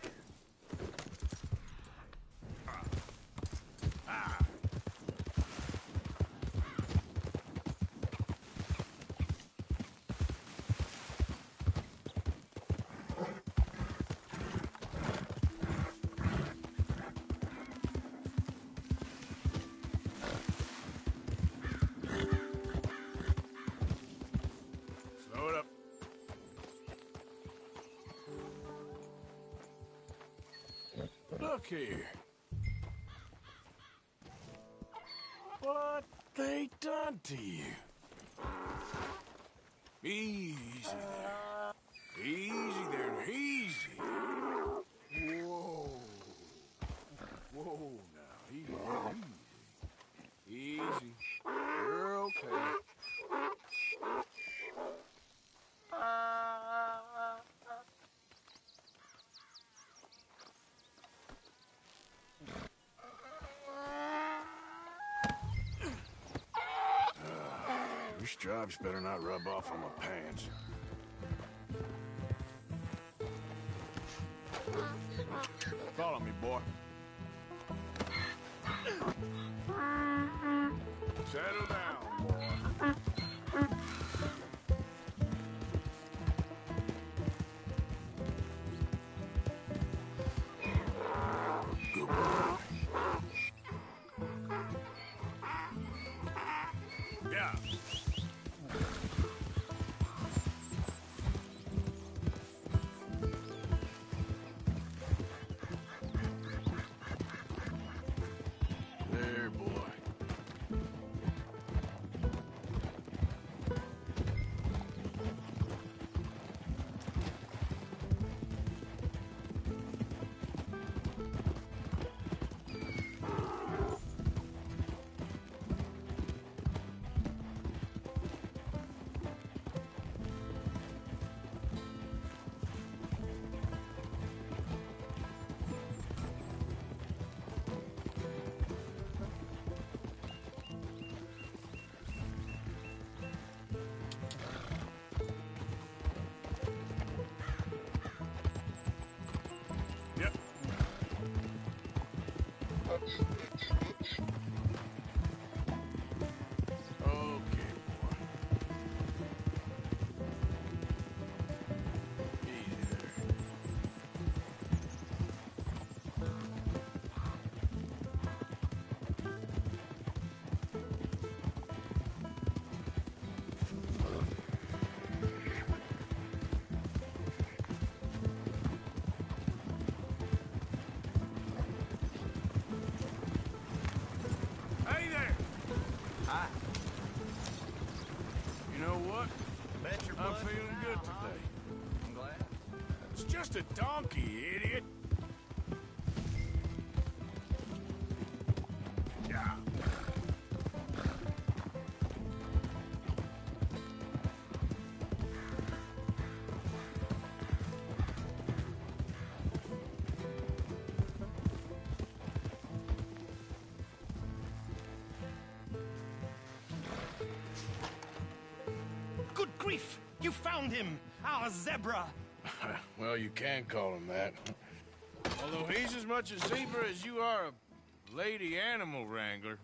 Slow it up. Look here. What they done to you? Easy there. Easy there. Easy. Whoa. Whoa now. Easy. Easy. You're okay. Your stripes better not rub off on my pants. Follow me, boy. Settle down, boy. Good boy. Yeah. There, boy. Yep. Okay, boy. Easy there. Hey there! Hi. You know what? Bet your I'm butt feeling now, good huh? today. I'm glad. It's just a donkey, idiot. Yeah. Good grief! You found him! Our zebra! Well, you can call him that. Although he's as much a zebra as you are a lady animal wrangler.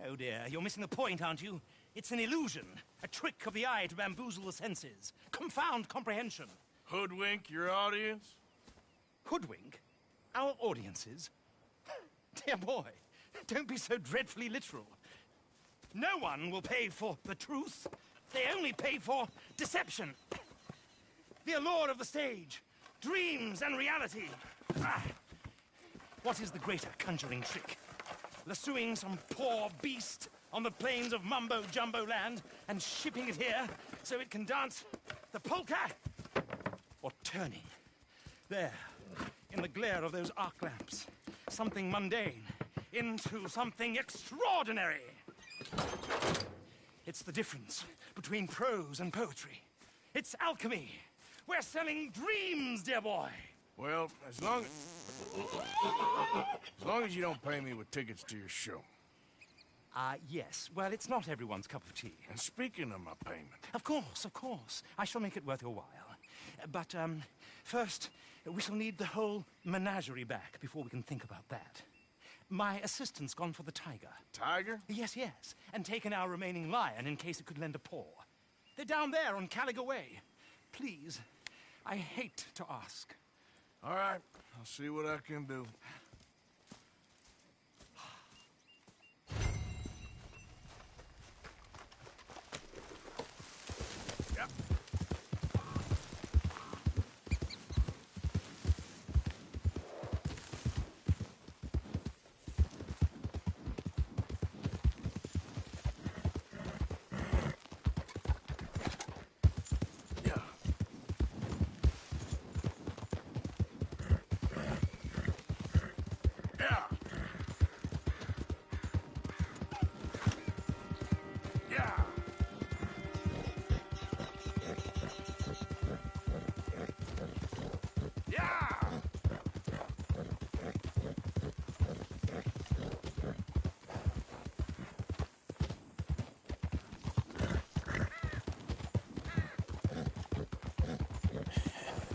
Oh dear, you're missing the point, aren't you? It's an illusion. A trick of the eye to bamboozle the senses. Confound comprehension. Hoodwink your audience? Hoodwink? Our audiences? Dear boy, don't be so dreadfully literal. No one will pay for the truth. They only pay for deception. The allure of the stage, dreams and reality. Ah. What is the greater conjuring trick? Lassoing some poor beast on the plains of mumbo-jumbo land and shipping it here so it can dance the polka? Or turning, there, in the glare of those arc lamps, something mundane into something extraordinary? It's the difference between prose and poetry. It's alchemy. We're selling dreams, dear boy. Well, as long as you don't pay me with tickets to your show. Yes. Well, it's not everyone's cup of tea. And speaking of my payment... Of course, of course. I shall make it worth your while. But, first, We shall need the whole menagerie back before we can think about that. My assistant's gone for the tiger. Tiger? Yes, yes. And taken our remaining lion in case it could lend a paw. They're down there on Caliga Way. Please, I hate to ask. All right, I'll see what I can do. Yep.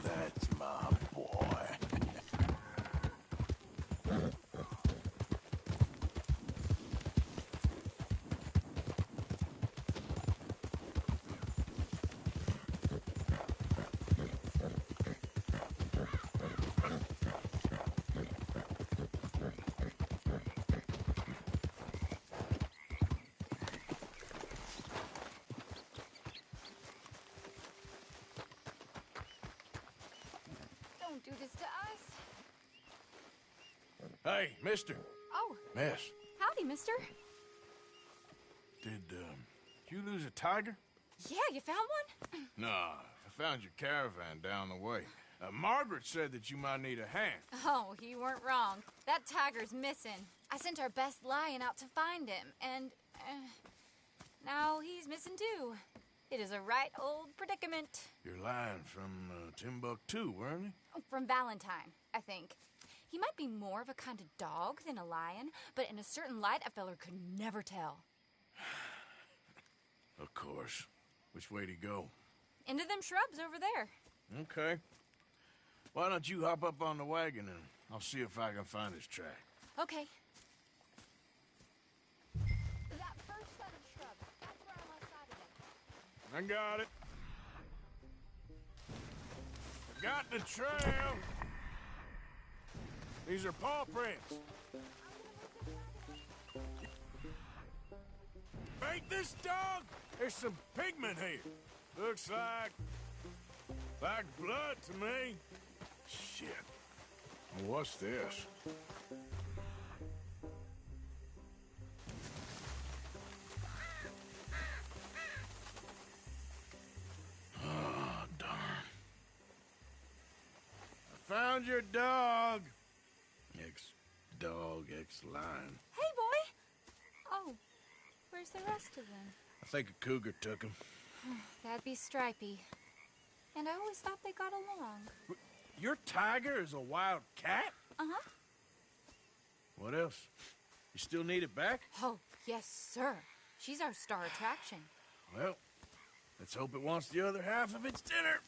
That's my boy. Don't do this to us. Hey, mister. Oh, Miss, howdy, mister. did you lose a tiger? Yeah, you found one? Nah, I found your caravan down the way. Margaret said that you might need a hand. Oh, you weren't wrong. That tiger's missing. I sent our best lion out to find him, and now he's missing too. It is a right old predicament. You're lying from Timbuktu, weren't you? From Valentine, I think. He might be more of a kind of dog than a lion, but in a certain light, a feller could never tell. Of course. Which way to go? Into them shrubs over there. Okay. Why don't you hop up on the wagon and I'll see if I can find his track. Okay. That first set of shrubs, that's where I lost sight of them. I got it. I got the trail. These are paw prints. Bait this dog? There's some pigment here. Looks like blood to me. Shit. What's this? Oh, darn. I found your dog. Ex-dog, ex-lion. Hey, boy! Oh, where's the rest of them? I think a cougar took him. That'd be Stripey. And I always thought they got along. Your tiger is a wild cat? Uh-huh. What else? You still need it back? Oh, yes, sir. She's our star attraction. Well, let's hope it wants the other half of its dinner.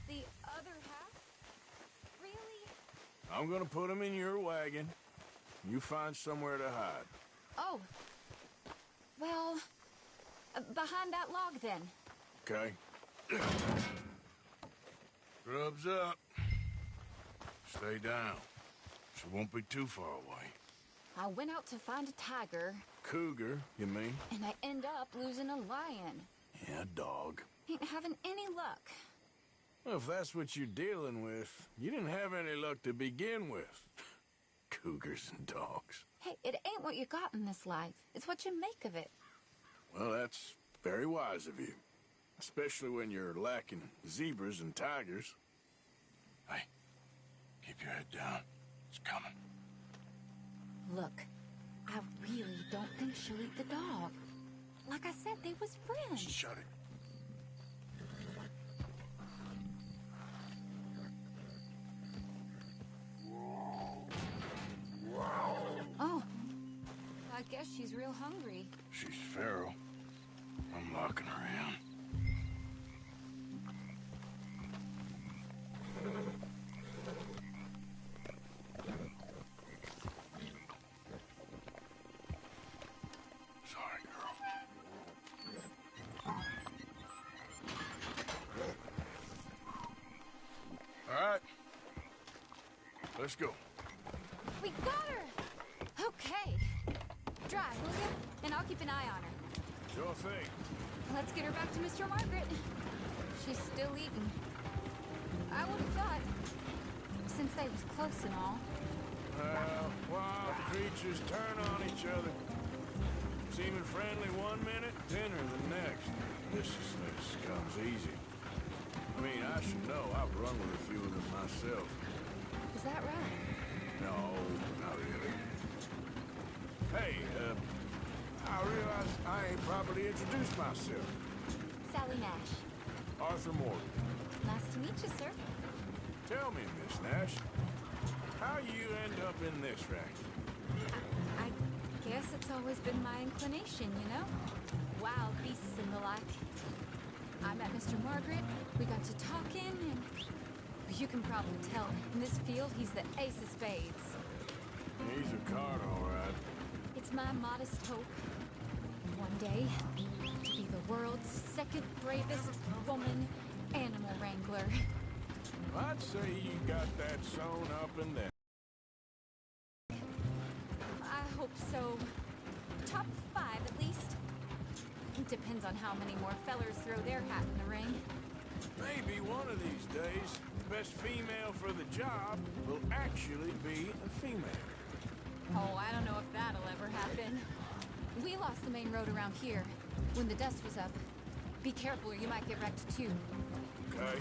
The other half? Really? I'm gonna put him in your wagon. You find somewhere to hide. Oh. Well, behind that log, then. Okay. Grub's up. Stay down. She won't be too far away. I went out to find a tiger. Cougar, you mean? And I end up losing a lion. Yeah, dog. Ain't having any luck. Well, if that's what you're dealing with, you didn't have any luck to begin with. Cougars and dogs. Hey, it ain't what you got in this life. It's what you make of it. Well, that's very wise of you. Especially when you're lacking zebras and tigers. Hey, keep your head down. It's coming. Look, I really don't think she'll eat the dog. Like I said, they was friends. Shut it. Oh, I guess she's real hungry. She's feral. I'm locking her in. Let's go. We got her! Okay. Drive, will you? And I'll keep an eye on her. Sure thing. Let's get her back to Mr. Margaret. She's still eating. I would have thought, since they was close and all. Well, wild creatures turn on each other. Seeming friendly one minute, dinner the next. Viciousness comes easy. I mean, I should know. I've run with a few of them myself. Is that right? No, not really. Hey, I realize I ain't properly introduced myself. Sally Nash. Arthur Morgan. Nice to meet you, sir. Tell me, Miss Nash, how you end up in this racket? I guess it's always been my inclination, you know? Wild beasts and the like. I met Mr. Margaret, we got to talking, and you can probably tell, in this field, he's the ace of spades. He's a card, all right. It's my modest hope, one day, to be the world's second bravest woman animal wrangler. I'd say you got that sewn up in there. I hope so. Top 5, at least. It depends on how many more fellers throw their hat in the ring. Maybe one of these days, the best female for the job will actually be a female. Oh, I don't know if that'll ever happen. We lost the main road around here when the dust was up. Be careful or you might get wrecked too. Okay.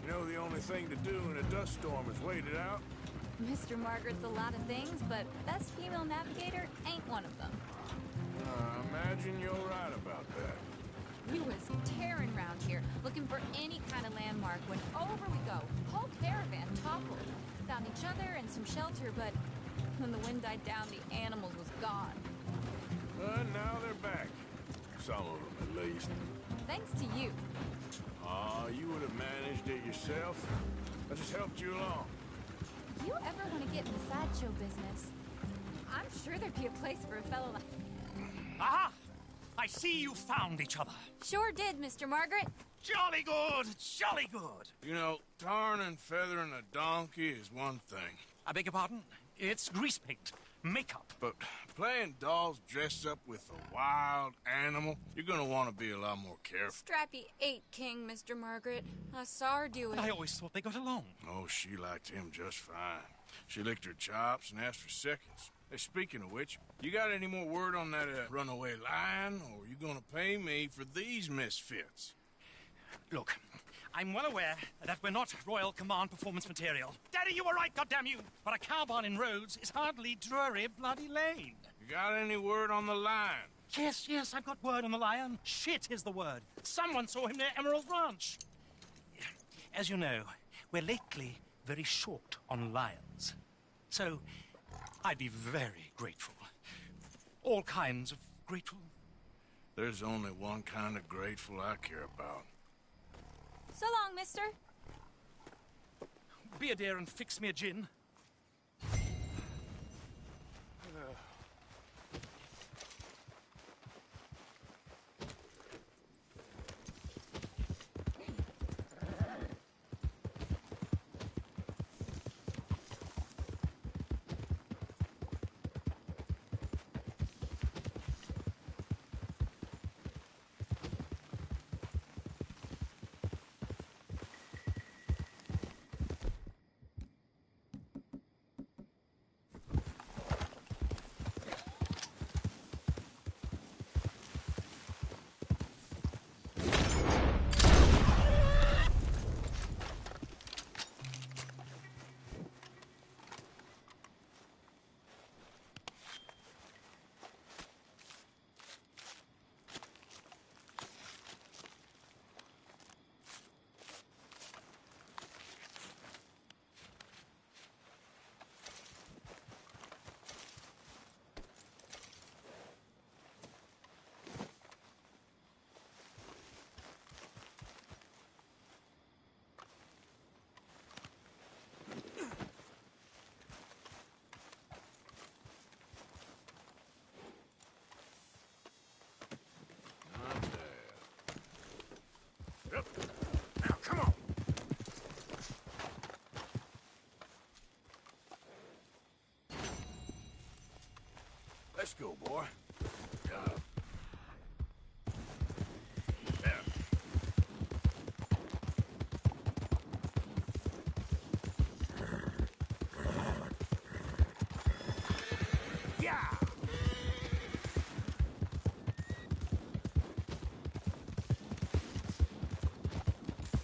You know the only thing to do in a dust storm is wait it out? Mr. Margaret's a lot of things, but best female navigator ain't one of them. I imagine you're right about that. We was tearing around here, looking for any kind of landmark when over we go. Whole caravan toppled. Found each other and some shelter, but when the wind died down, the animals was gone. But now they're back. Some of them, at least. Thanks to you. You would have managed it yourself. I just helped you along. You ever want to get in the sideshow business? I'm sure there'd be a place for a fellow like... Aha! I see you found each other. Sure did, Mr. Margaret. Jolly good, jolly good. You know, tarring and feathering a donkey is one thing. I beg your pardon? It's grease paint, makeup. But playing dolls dressed up with a wild animal, you're gonna want to be a lot more careful. Strappy ate King, Mr. Margaret. I saw her do it. I always thought they got along. Oh, she liked him just fine. She licked her chops and asked for seconds. Hey, speaking of which, you got any more word on that runaway lion, or are you gonna pay me for these misfits? Look, I'm well aware that we're not Royal Command performance material. Daddy, you were right, goddamn you! But a cow barn in Rhodes is hardly Drury Bloody Lane. You got any word on the lion? Yes, I've got word on the lion. Shit is the word. Someone saw him near Emerald Ranch. As you know, we're lately very short on lions. So, I'd be very grateful. All kinds of grateful. There's only one kind of grateful I care about. So long, mister. Be a dear and fix me a gin. Let's go, boy.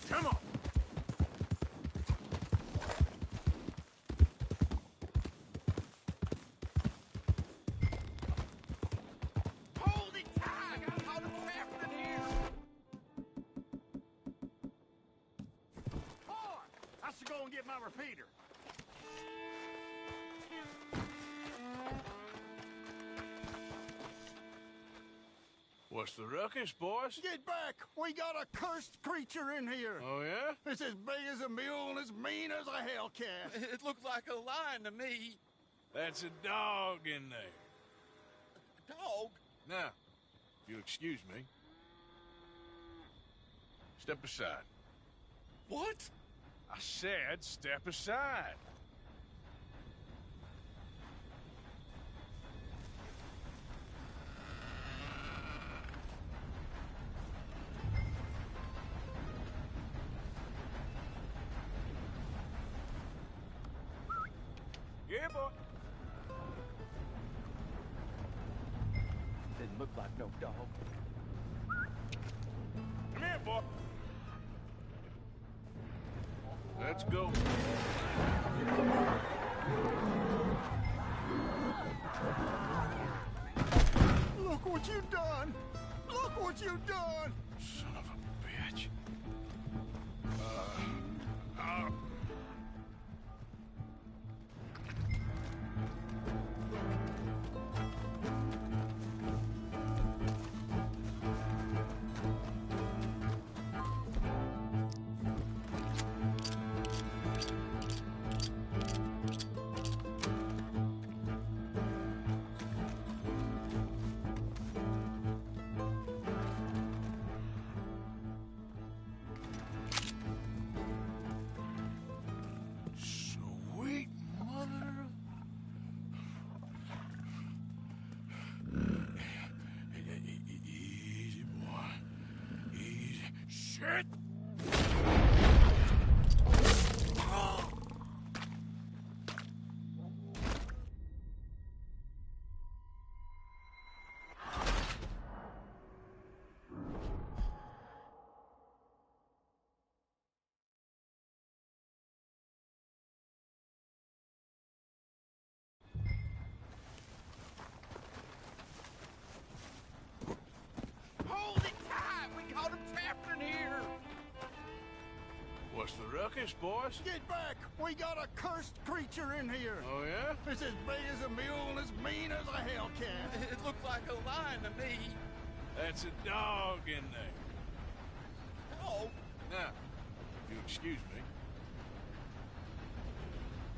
Come on. Hold it tight. I got all the trapped in here. Boy, I should go and get my repeater. What's the ruckus, boys? Get back! We got a cursed creature in here! Oh, yeah? It's as big as a mule and as mean as a hellcat! It looks like a lion to me. That's a dog in there. Dog? Now, if you'll excuse me. Step aside. What? I said step aside. Yeah, boy. Didn't look like no dog. Come here, boy. Let's go. Look what you've done! Look what you've done! Son of a bitch. Sweet mother of... Easy, boy. Easy. Shit! Hold it tight. We got him trapped in here. What's the ruckus, boys? Get back! We got a cursed creature in here! Oh, yeah? It's as big as a mule and as mean as a hellcat! It looked like a lion to me. That's a dog in there. Dog? Now, if you'll excuse me.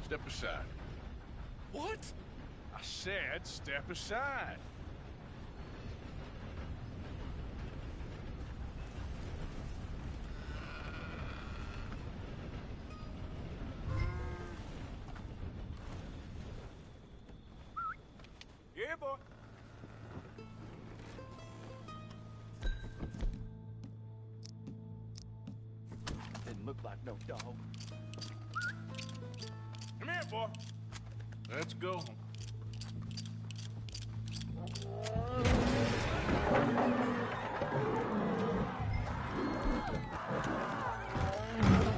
Step aside. What? I said step aside. Yeah, boy. Didn't look like no dog. Come here, boy. Let's go.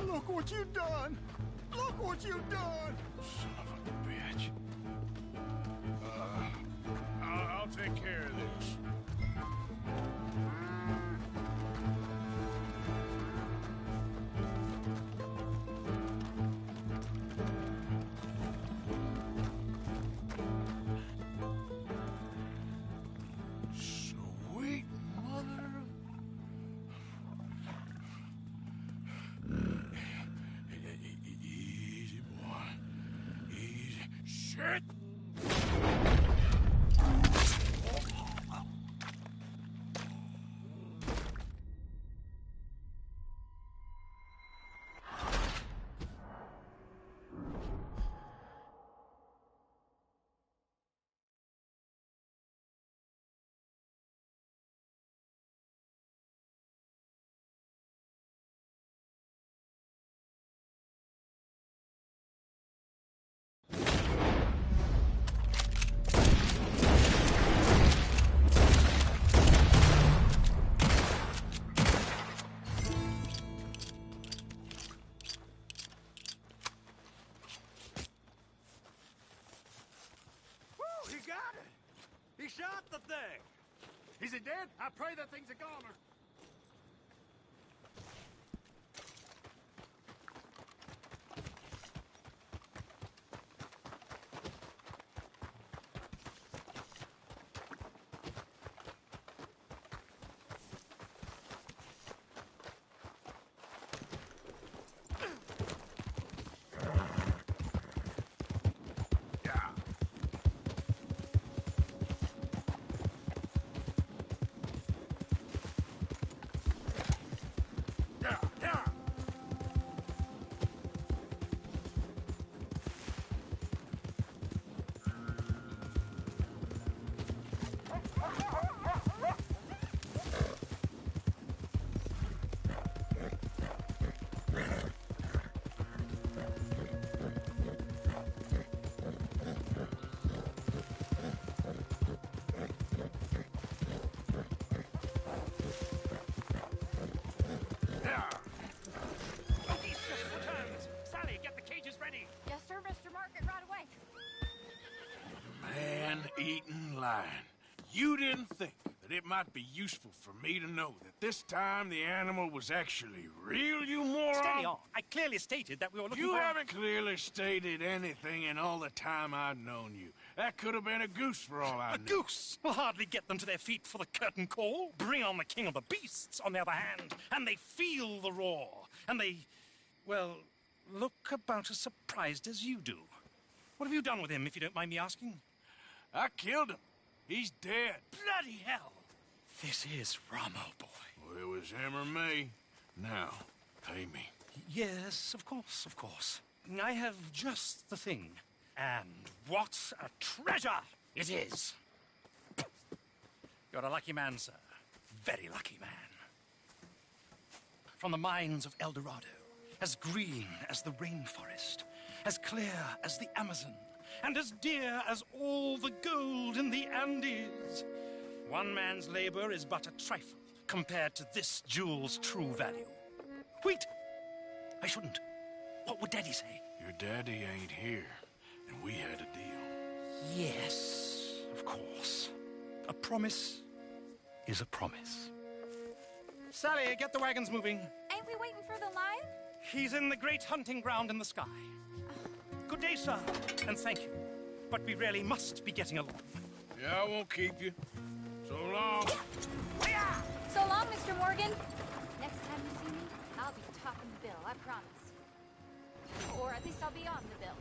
Look what you've done! Look what you've done! Son of a bitch. I'll take care of this. Sweet mother of... Easy, boy. Easy. Shit! got it! He shot the thing! Is it dead? I pray that thing's a goner. Man-eating lion. You didn't think that it might be useful for me to know that this time the animal was actually real, you moron? Steady on. I clearly stated that we were looking You for... haven't clearly stated anything in all the time I've known you. That could have been a goose for all I knew. A goose will hardly get them to their feet for the curtain call. Bring on the king of the beasts, on the other hand, and they feel the roar. And they, well, look about as surprised as you do. What have you done with him, if you don't mind me asking? I killed him. He's dead. Bloody hell! This is Ramo, boy. Well, it was him or me. Now, pay me. Yes, of course, of course. I have just the thing. And what a treasure it is! You're a lucky man, sir. Very lucky man. From the mines of El Dorado, as green as the rainforest, as clear as the Amazon, and as dear as all the gold in the Andes. One man's labor is but a trifle compared to this jewel's true value. Wait! I shouldn't. What would Daddy say? Your daddy ain't here, and we had a deal. Yes, of course. A promise is a promise. Sally, get the wagons moving. Ain't we waiting for the lion? He's in the great hunting ground in the sky. Good day, sir, and thank you. But we really must be getting along. Yeah, I won't keep you. So long. So long, Mr. Morgan. Next time you see me, I'll be topping the bill, I promise. Or at least I'll be on the bill.